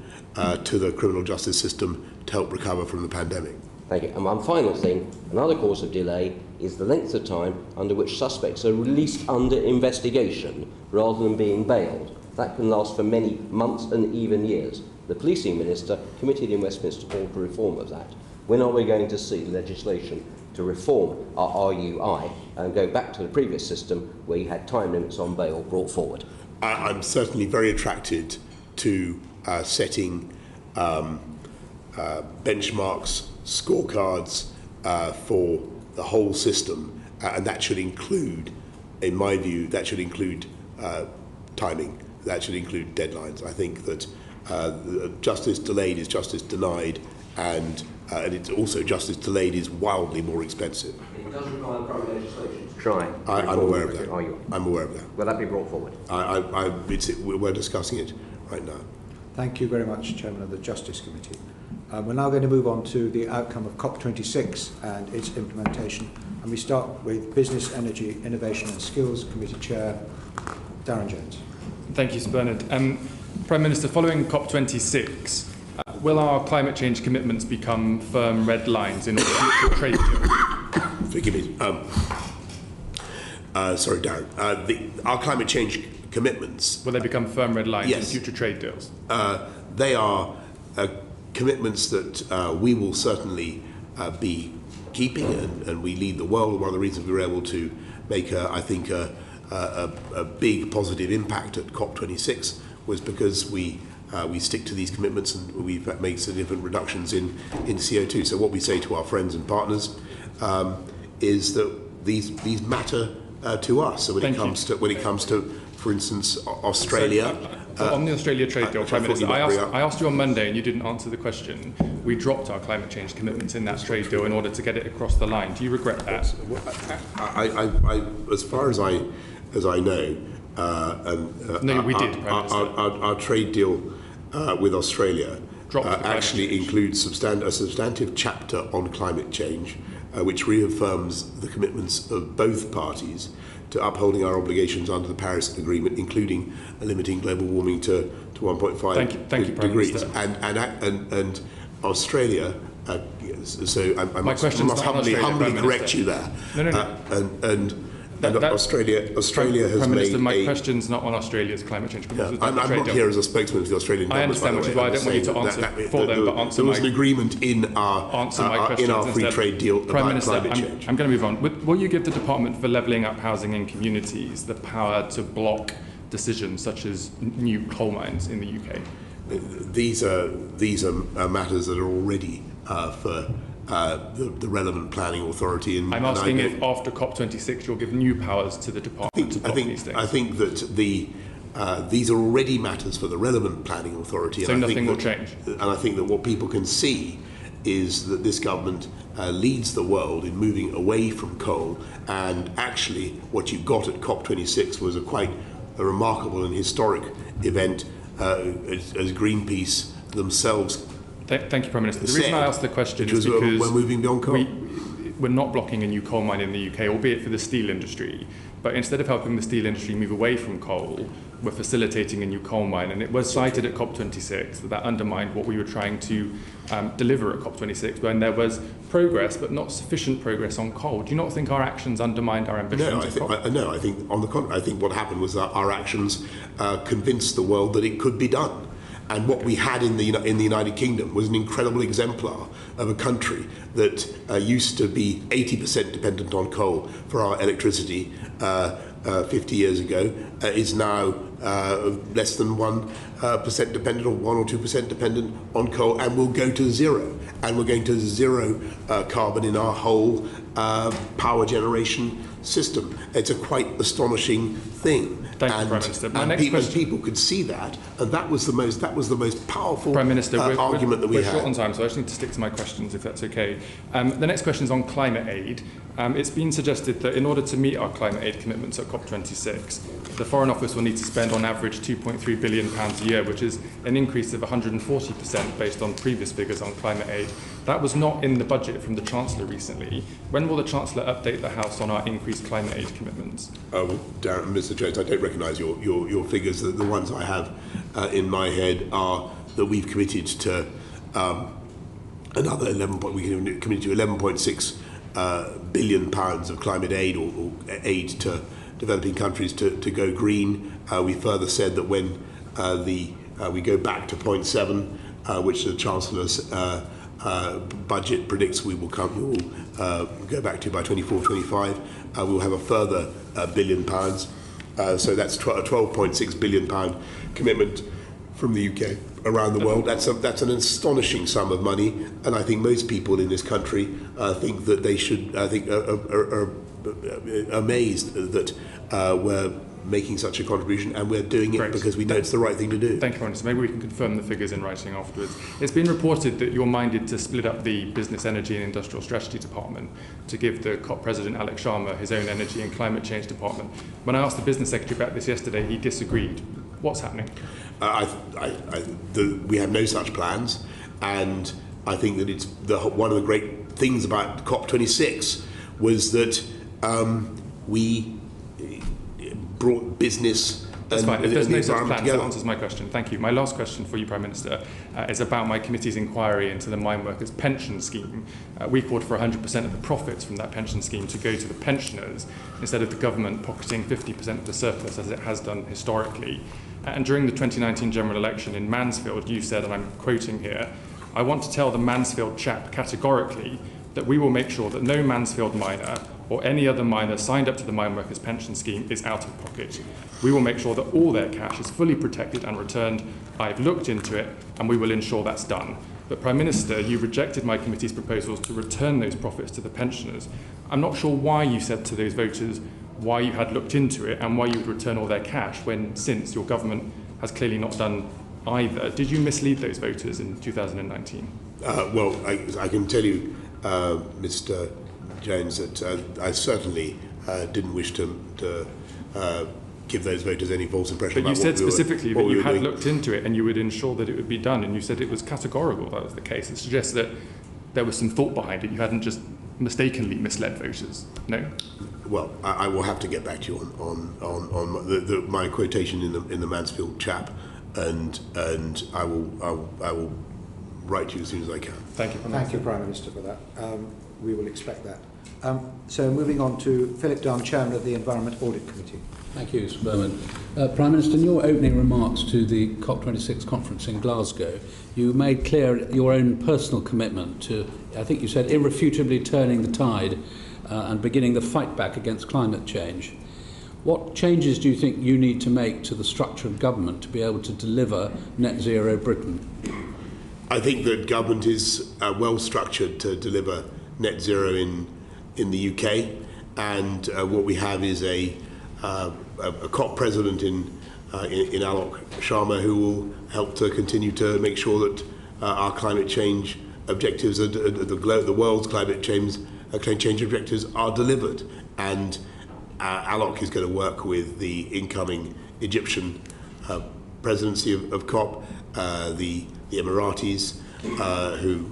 S2: to the criminal justice system to help recover from the pandemic.
S12: Thank you. And one final thing, another cause of delay is the length of time under which suspects are released under investigation rather than being bailed. That can last for many months and even years. The policing minister committed in Westminster Hall to reform of that. When are we going to see legislation to reform our RUI and go back to the previous system where you had time limits on bail brought forward?
S2: I'm certainly very attracted to setting benchmarks, scorecards for the whole system, and that should include, in my view, timing, that should include deadlines. I think that justice delayed is justice denied, and it's also justice delayed is wildly more expensive.
S12: It does require private legislation to try.
S2: I'm aware of that.
S12: Are you?
S2: I'm aware of that.
S12: Will that be brought forward?
S2: We're discussing it right now.
S4: Thank you very much, Chairman of the Justice Committee. We're now going to move on to the outcome of COP26 and its implementation. And we start with Business, Energy, Innovation and Skills Committee Chair, Darren Jones.
S13: Thank you, Sir Bernard. Prime Minister, following COP26, will our climate change commitments become firm red lines in all future trade deals?
S2: Forgive me. Sorry, Darren. Our climate change commitments.
S13: Will they become firm red lines
S2: Yes.
S13: in future trade deals?
S2: They are commitments that we will certainly be keeping, and we lead the world. One of the reasons we were able to make, I think, a big positive impact at COP26 was because we stick to these commitments, and we've made significant reductions in CO2. So what we say to our friends and partners is that these matter to us. So when it comes to, for instance, Australia.
S13: On the Australia trade deal, Prime Minister, I asked you on Monday and you didn't answer the question. We dropped our climate change commitments in that trade deal in order to get it across the line. Do you regret that?
S2: As far as I know,
S13: no, we did, Prime Minister.
S2: Our trade deal with Australia actually includes a substantive chapter on climate change, which reaffirms the commitments of both parties to upholding our obligations under the Paris Agreement, including limiting global warming to 1.5
S13: Thank you, Prime
S2: degrees.
S13: Minister.
S2: And Australia. So I must humbly correct you there.
S13: No.
S2: Australia has
S13: Prime Minister,
S2: made
S13: my question's not on Australia's climate change.
S2: I'm not here as a spokesman for the Australian government.
S13: I understand, which is why I don't want you to answer for them, but answer my...
S2: There was an agreement in our free trade deal about climate change.
S13: I'm going to move on. Will you give the Department for Levelling Up Housing in Communities the power to block decisions such as new coal mines in the UK?
S2: These are matters that are already for the relevant planning authority.
S13: I'm asking if after COP26 you'll give new powers to the department to block these things.
S2: I think that these are already matters for the relevant planning authority.
S13: So nothing will change?
S2: And I think that what people can see is that this government leads the world in moving away from coal, and actually what you got at COP26 was quite a remarkable and historic event, as Greenpeace themselves.
S13: Thank you, Prime Minister. The reason I asked the question is because
S2: we're moving beyond coal.
S13: We're not blocking a new coal mine in the UK, albeit for the steel industry. But instead of helping the steel industry move away from coal, we're facilitating a new coal mine. And it was cited at COP26 that undermined what we were trying to deliver at COP26, when there was progress, but not sufficient progress on coal. Do you not think our actions undermined our ambitions?
S2: No, I think on the contrary. I think what happened was that our actions convinced the world that it could be done. And what we had in the United Kingdom was an incredible exemplar of a country that used to be 80% dependent on coal for our electricity 50 years ago, is now less than 1% dependent, or 1 or 2% dependent on coal, and will go to zero. And we're going to zero carbon in our whole power generation system. It's a quite astonishing thing.
S13: Thank you, Prime Minister.
S2: People could see that, and that was the most powerful
S13: Prime Minister,
S2: argument that we had.
S13: We're short on time, so I just need to stick to my questions, if that's okay. The next question is on climate aid. It's been suggested that in order to meet our climate aid commitments at COP26, the Foreign Office will need to spend on average £2.3 billion a year, which is an increase of 140% based on previous figures on climate aid. That was not in the budget from the Chancellor recently. When will the Chancellor update the House on our increased climate aid commitments?
S2: Darren, Mr. Jones, I don't recognise your figures. The ones I have in my head are that we've committed to another 11.6 billion pounds of climate aid, or aid to developing countries to go green. We further said that when we go back to 0.7, which the Chancellor's budget predicts we will go back to by 24-25, we'll have a further £1 billion. So that's a £12.6 billion commitment from the UK around the world. That's an astonishing sum of money, and I think most people in this country think that they should. I think are amazed that we're making such a contribution, and we're doing it because we know it's the right thing to do.
S13: Thank you, Prime Minister. Maybe we can confirm the figures in writing afterwards. It's been reported that you're minded to split up the Business, Energy and Industrial Strategy Department to give the COP President Alex Sharma his own Energy and Climate Change Department. When I asked the Business Secretary about this yesterday, he disagreed. What's happening?
S2: We have no such plans, and I think that it's one of the great things about COP26 was that we brought business
S13: That's fine. If there's no such plan,
S2: together.
S13: that answers my question. Thank you. My last question for you, Prime Minister, is about my committee's inquiry into the mine workers' pension scheme. We called for 100% of the profits from that pension scheme to go to the pensioners instead of the government pocketing 50% of the surplus as it has done historically. And during the 2019 general election in Mansfield, you said, and I'm quoting here, "I want to tell the Mansfield chap categorically that we will make sure that no Mansfield miner or any other miner signed up to the mine workers' pension scheme is out of pocket. We will make sure that all their cash is fully protected and returned. I've looked into it and we will ensure that's done." But Prime Minister, you rejected my committee's proposals to return those profits to the pensioners. I'm not sure why you said to those voters why you had looked into it and why you would return all their cash when since your government has clearly not done either. Did you mislead those voters in 2019?
S2: Well, I can tell you, Mr. Jones, that I certainly didn't wish to give those voters any false impression.
S13: But you said specifically that you had looked into it and you would ensure that it would be done, and you said it was categorical that was the case. It suggests that there was some thought behind it. You hadn't just mistakenly misled voters. No?
S2: Well, I will have to get back to you on my quotation in the Mansfield chap, and I will write to you as soon as I can.
S13: Thank you.
S4: Thank you, Prime Minister, for that. We will expect that. So moving on to Philip Dunn, Chairman of the Environment Audit Committee.
S5: Thank you, Mr. Berman. Prime Minister, in your opening remarks to the COP26 conference in Glasgow, you made clear your own personal commitment to, I think you said, irrefutably turning the tide and beginning the fight back against climate change. What changes do you think you need to make to the structure of government to be able to deliver net zero Britain?
S2: I think that government is well structured to deliver net zero in the UK, and what we have is a COP president in Alok Sharma who will help to continue to make sure that our climate change objectives, the world's climate change objectives, are delivered. And Alok is going to work with the incoming Egyptian presidency of COP, the Emiratis, who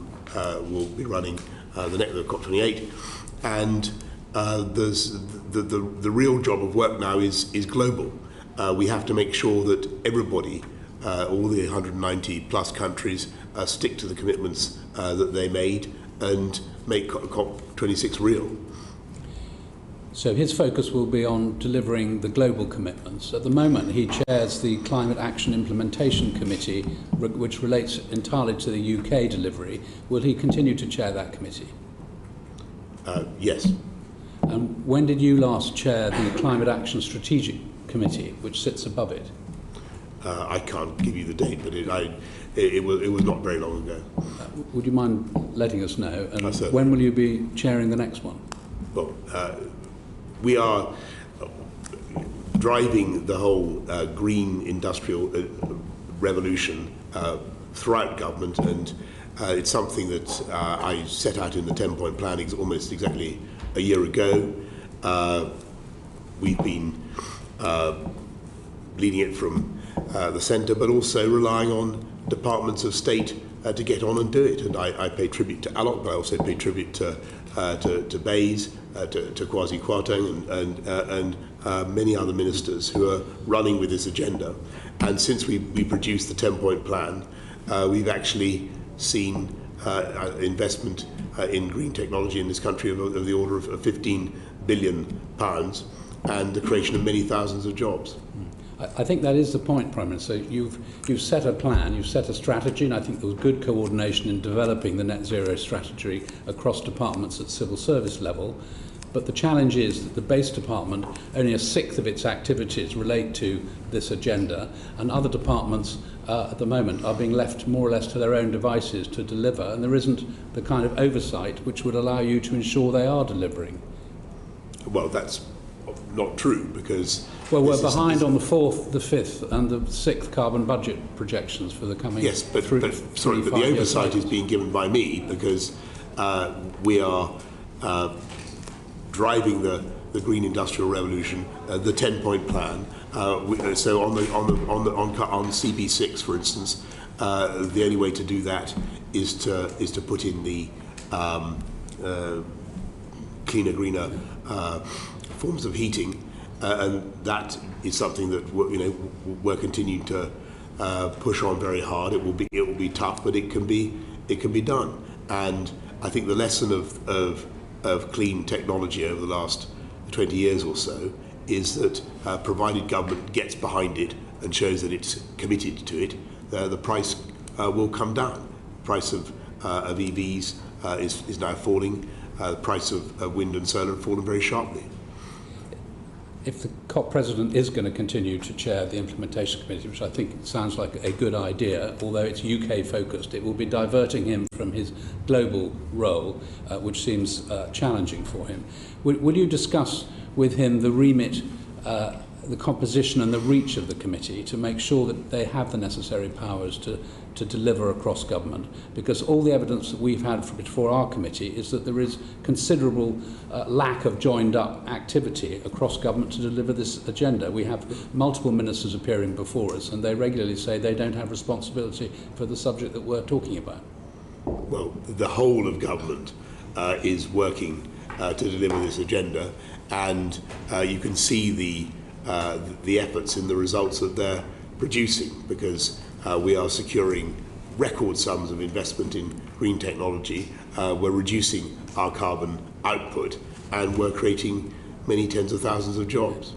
S2: will be running the next COP28, and there's the real job of work now is global. We have to make sure that everybody, all the 190 plus countries, stick to the commitments that they made and make COP26 real.
S5: So his focus will be on delivering the global commitments. At the moment, he chairs the Climate Action Implementation Committee, which relates entirely to the UK delivery. Will he continue to chair that committee?
S2: Yes.
S5: And when did you last chair the Climate Action Strategic Committee, which sits above it?
S2: I can't give you the date, but it was not very long ago.
S5: Would you mind letting us know? And
S2: certainly.
S5: When will you be chairing the next one?
S2: Well, we are driving the whole green industrial revolution throughout government, and it's something that I set out in the 10-point plan almost exactly a year ago. We've been leading it from the centre, but also relying on departments of state to get on and do it. And I pay tribute to Alok, but I also pay tribute to Bayes, to Kwasi Kwarteng, and many other ministers who are running with this agenda. And since we produced the 10-point plan, we've actually seen investment in green technology in this country of the order of £15 billion, and the creation of many thousands of jobs.
S5: I think that is the point, Prime Minister. You've set a plan, you've set a strategy, and I think there was good coordination in developing the net zero strategy across departments at civil service level. But the challenge is that the base department, only a sixth of its activities relate to this agenda, and other departments at the moment are being left more or less to their own devices to deliver, and there isn't the kind of oversight which would allow you to ensure they are delivering.
S2: Well, that's not true, because...
S5: Well, we're behind on the fourth, the fifth, and the sixth carbon budget projections for the coming...
S2: Yes, but the oversight is being given by me, because we are driving the green industrial revolution, the 10-point plan. So on CP6, for instance, the only way to do that is to put in the cleaner, greener forms of heating, and that is something that we're continuing to push on very hard. It will be tough, but it can be done. And I think the lesson of clean technology over the last 20 years or so is that provided government gets behind it and shows that it's committed to it, the price will come down. The price of EVs is now falling. The price of wind and solar have fallen very sharply.
S5: If the COP president is going to continue to chair the implementation committee, which I think sounds like a good idea, although it's UK focused, it will be diverting him from his global role, which seems challenging for him. Will you discuss with him the remit, the composition and the reach of the committee to make sure that they have the necessary powers to deliver across government? Because all the evidence that we've had before our committee is that there is considerable lack of joined up activity across government to deliver this agenda. We have multiple ministers appearing before us and they regularly say they don't have responsibility for the subject that we're talking about.
S2: Well, the whole of government is working to deliver this agenda, and you can see the efforts in the results that they're producing, because we are securing record sums of investment in green technology, we're reducing our carbon output, and we're creating many tens of thousands of jobs.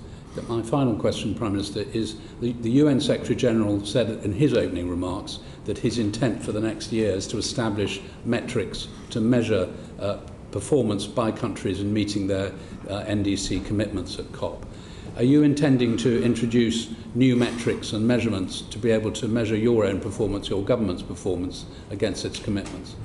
S5: My final question, Prime Minister, is the UN Secretary General said in his opening remarks that his intent for the next year is to establish metrics to measure performance by countries in meeting their NDC commitments at COP. Are you intending to introduce new metrics and measurements to be able to measure your own performance, your government's performance against its commitments?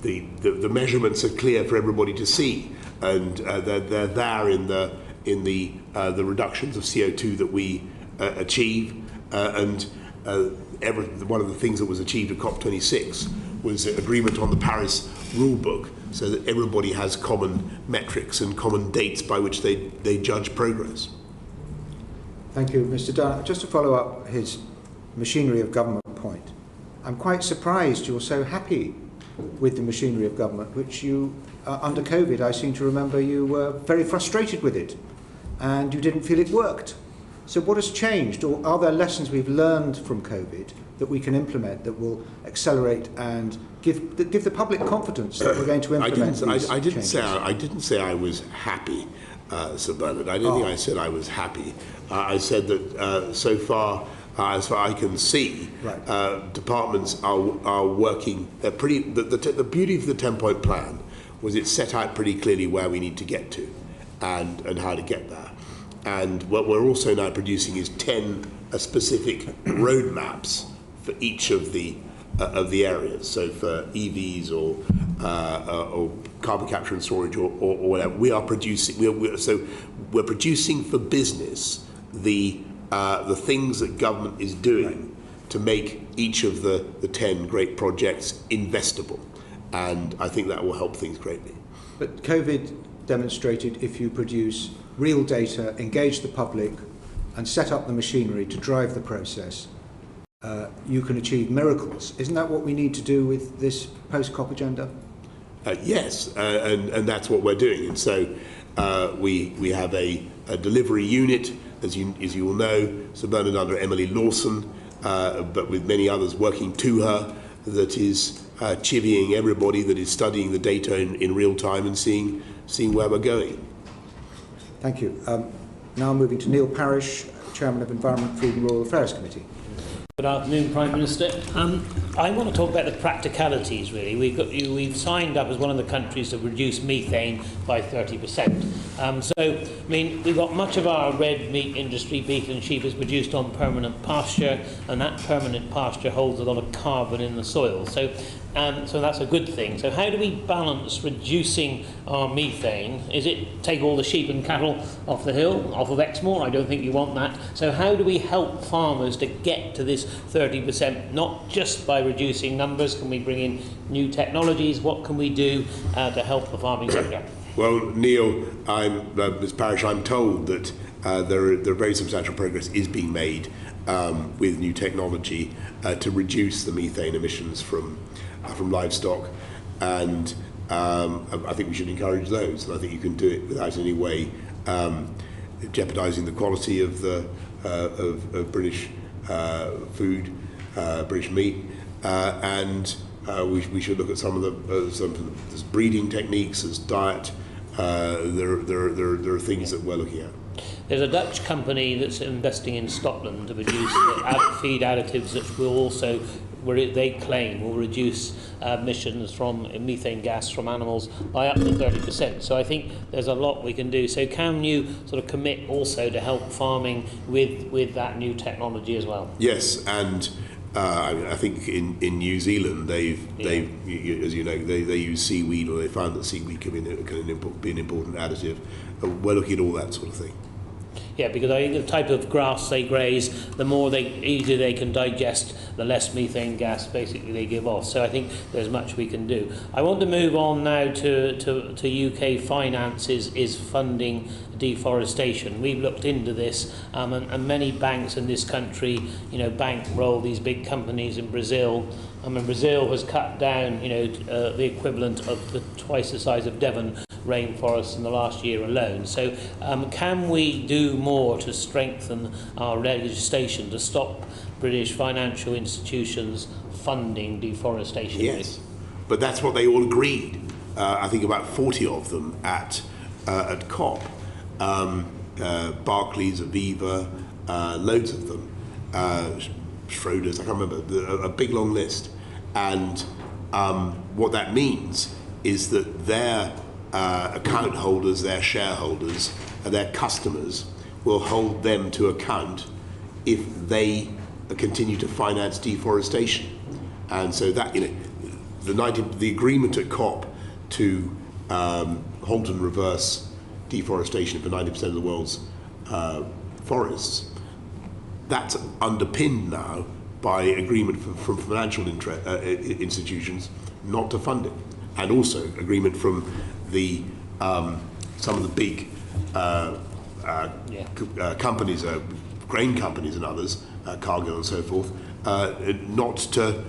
S2: The measurements are clear for everybody to see, and they're there in the reductions of CO2 that we achieve, and one of the things that was achieved at COP26 was agreement on the Paris rule book, so that everybody has common metrics and common dates by which they judge progress.
S4: Thank you, Mr. Dunn. Just to follow up his machinery of government point, I'm quite surprised you're so happy with the machinery of government, which you, under COVID, I seem to remember you were very frustrated with it and you didn't feel it worked. So what has changed, or are there lessons we've learned from COVID that we can implement that will accelerate and give the public confidence that we're going to implement these changes?
S2: I didn't say I was happy, Sir Bernard. I don't think I said I was happy. I said that so far as far as I can see, departments are working. They're pretty. The beauty of the 10-point plan was it set out pretty clearly where we need to get to, and how to get there. And what we're also now producing is 10 specific roadmaps for each of the areas. So for EVs or carbon capture and storage or whatever, we are producing. We're producing for business the things that government is doing to make each of the 10 great projects investable, and I think that will help things greatly.
S4: But COVID demonstrated if you produce real data, engage the public, and set up the machinery to drive the process, you can achieve miracles. Isn't that what we need to do with this post-COP agenda?
S2: Yes, and that's what we're doing. And so we have a delivery unit, as you will know, Sir Bernard, under Emily Lawson, but with many others working to her, that is chivying everybody, that is studying the data in real time and seeing where we're going.
S4: Thank you. Now moving to Neil Parish, Chairman of Environment, Food and Rural Affairs Committee.
S14: Good afternoon, Prime Minister. I want to talk about the practicalities, really. We've signed up as one of the countries to reduce methane by 30%. So, I mean, we've got much of our red meat industry, beef and sheep, is produced on permanent pasture, and that permanent pasture holds a lot of carbon in the soil. So that's a good thing. So how do we balance reducing our methane? Is it take all the sheep and cattle off the hill, off of Exmoor? I don't think you want that. So how do we help farmers to get to this 30%, not just by reducing numbers? Can we bring in new technologies? What can we do to help the farming sector?
S2: Well, Neil, Ms. Parish, I'm told that there very substantial progress is being made with new technology to reduce the methane emissions from livestock, and I think we should encourage those. And I think you can do it without any way jeopardising the quality of the of British food, British meat, and we should look at some of the breeding techniques, as diet. There are things that we're looking at.
S14: There's a Dutch company that's investing in Scotland to produce feed additives that will also, they claim, will reduce emissions from methane gas from animals by up to 30%. So I think there's a lot we can do. So can you sort of commit also to help farming with that new technology as well?
S2: Yes, and I think in New Zealand they've as you know they use seaweed, or they found that seaweed can be an important additive. We're looking at all that sort of thing.
S14: Yeah, because I think the type of grass they graze, the more easier they can digest, the less methane gas basically they give off. So I think there's much we can do. I want to move on now to UK finances is funding deforestation. We've looked into this, and many banks in this country, bankroll these big companies in Brazil. Brazil has cut down, the equivalent of twice the size of Devon rainforests in the last year alone. So can we do more to strengthen our legislation to stop British financial institutions funding deforestation?
S2: Yes, but that's what they all agreed. I think about 40 of them at COP. Barclays, Aviva, loads of them. Schroders, I can't remember, a big long list. And what that means is that their account holders, their shareholders, and their customers will hold them to account if they continue to finance deforestation. And so that, the agreement at COP to halt and reverse deforestation for 90% of the world's forests, that's underpinned now by agreement from financial institutions not to fund it, and also agreement from some of the big companies, grain companies and others, Cargill and so forth, not to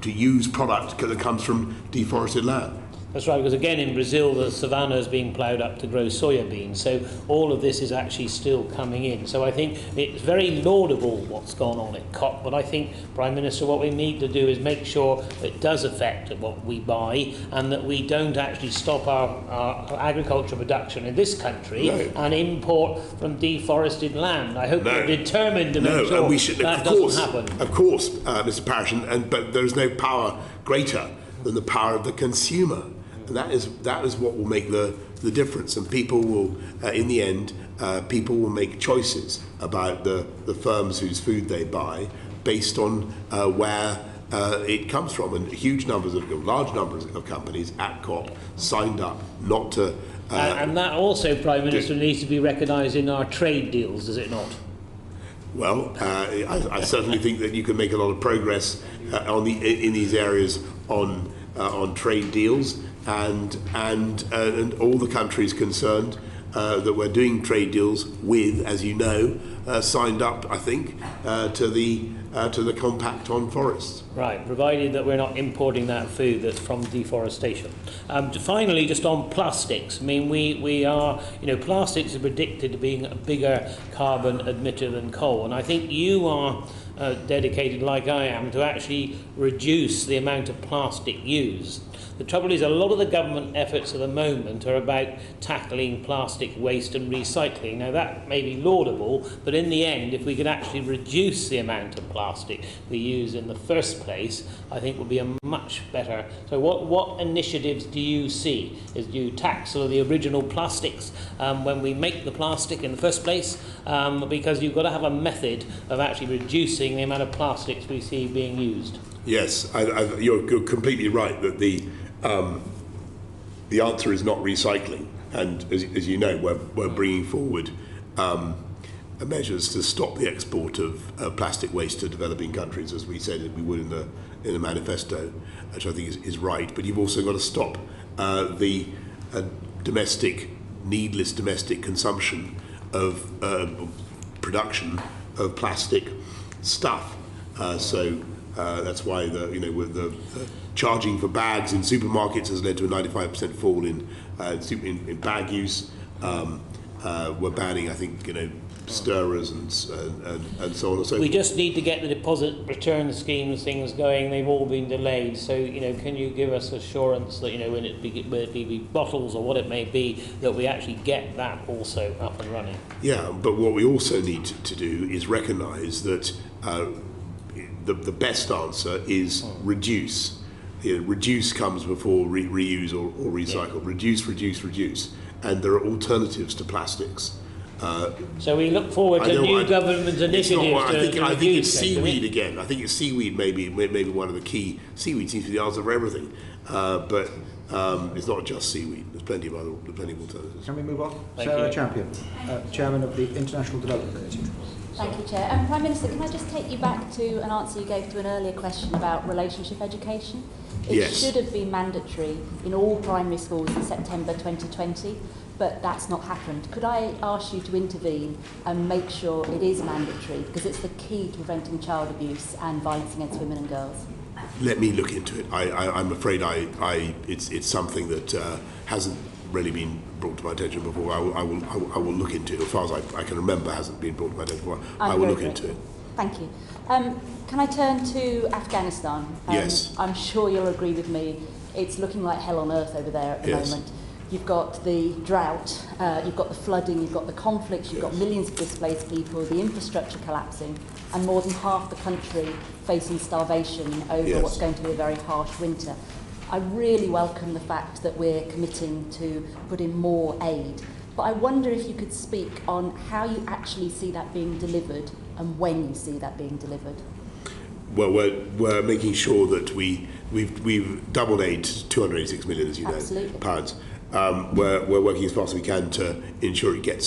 S2: use product that comes from deforested land.
S14: That's right, because again in Brazil the savanna is being ploughed up to grow soya beans, so all of this is actually still coming in. So I think it's very laudable what's gone on at COP, but I think, Prime Minister, what we need to do is make sure it does affect what we buy, and that we don't actually stop our agricultural production in this country and import from deforested land. I hope we're determined to make sure that doesn't happen.
S2: Of course, Mr. Parish, but there is no power greater than the power of the consumer. And that is what will make the difference. And people will, in the end, people will make choices about the firms whose food they buy based on where it comes from. And large numbers of companies at COP signed up not to.
S14: And that also, Prime Minister, needs to be recognised in our trade deals, does it not?
S2: Well, I certainly think that you can make a lot of progress in these areas on trade deals, and all the countries concerned that we're doing trade deals with, as you know, signed up, I think, to the compact on forests.
S14: Right, provided that we're not importing that food that's from deforestation. Finally, just on plastics. I mean, we are, plastics are predicted to being a bigger carbon emitter than coal, and I think you are dedicated, like I am, to actually reduce the amount of plastic used. The trouble is, a lot of the government efforts at the moment are about tackling plastic waste and recycling. Now, that may be laudable, but in the end, if we could actually reduce the amount of plastic we use in the first place, I think would be a much better. So what initiatives do you see? Do you tax sort of the original plastics when we make the plastic in the first place? Because you've got to have a method of actually reducing the amount of plastics we see being used.
S2: Yes, you're completely right that the answer is not recycling, and as you know, we're bringing forward measures to stop the export of plastic waste to developing countries, as we said we would in the manifesto, which I think is right. But you've also got to stop the needless domestic consumption of production of plastic stuff. So that's why the charging for bags in supermarkets has led to a 95% fall in bag use, we're banning, I think, stirrers and so on and so forth.
S14: We just need to get the deposit return schemes things going. They've all been delayed. So, can you give us assurance that, whether it be bottles or what it may be, that we actually get that also up and running?
S2: Yeah, but what we also need to do is recognise that the best answer is reduce. Reduce comes before reuse or recycle. Yeah. Reduce. And there are alternatives to plastics.
S14: So we look forward to new government initiatives.
S2: I think it's seaweed again. I think it's seaweed maybe one of the key. Seaweed seems to be the answer for everything, but it's not just seaweed. There's plenty of alternatives.
S4: Can we move on? Sarah Champion, Chairman of the International Development Committee.
S15: Thank you, Chair. Prime Minister, can I just take you back to an answer you gave to an earlier question about relationship education? It should have been mandatory in all primary schools in September 2020. But that's not happened. Could I ask you to intervene and make sure it is mandatory, because it's the key to preventing child abuse and violence against women and girls?
S2: Let me look into it. I'm afraid it's something that hasn't really been brought to my attention before. I will lok into it. As far as I can remember, hasn't been brought to my attention before. I will look into it.
S15: Thank you. Can I turn to Afghanistan?
S2: Yes.
S15: I'm sure you'll agree with me. It's looking like hell on earth over there at the moment. You've got the drought, you've got the flooding, you've got the conflicts, you've got millions of displaced people, the infrastructure collapsing, and more than half the country facing starvation over what's going to be a very harsh winter. I really welcome the fact that we're committing to put in more aid, but I wonder if you could speak on how you actually see that being delivered and when you see that being delivered.
S2: Well, we're making sure that we've doubled aid to 286 million, as you know, pounds. We're working as fast as we can to ensure it gets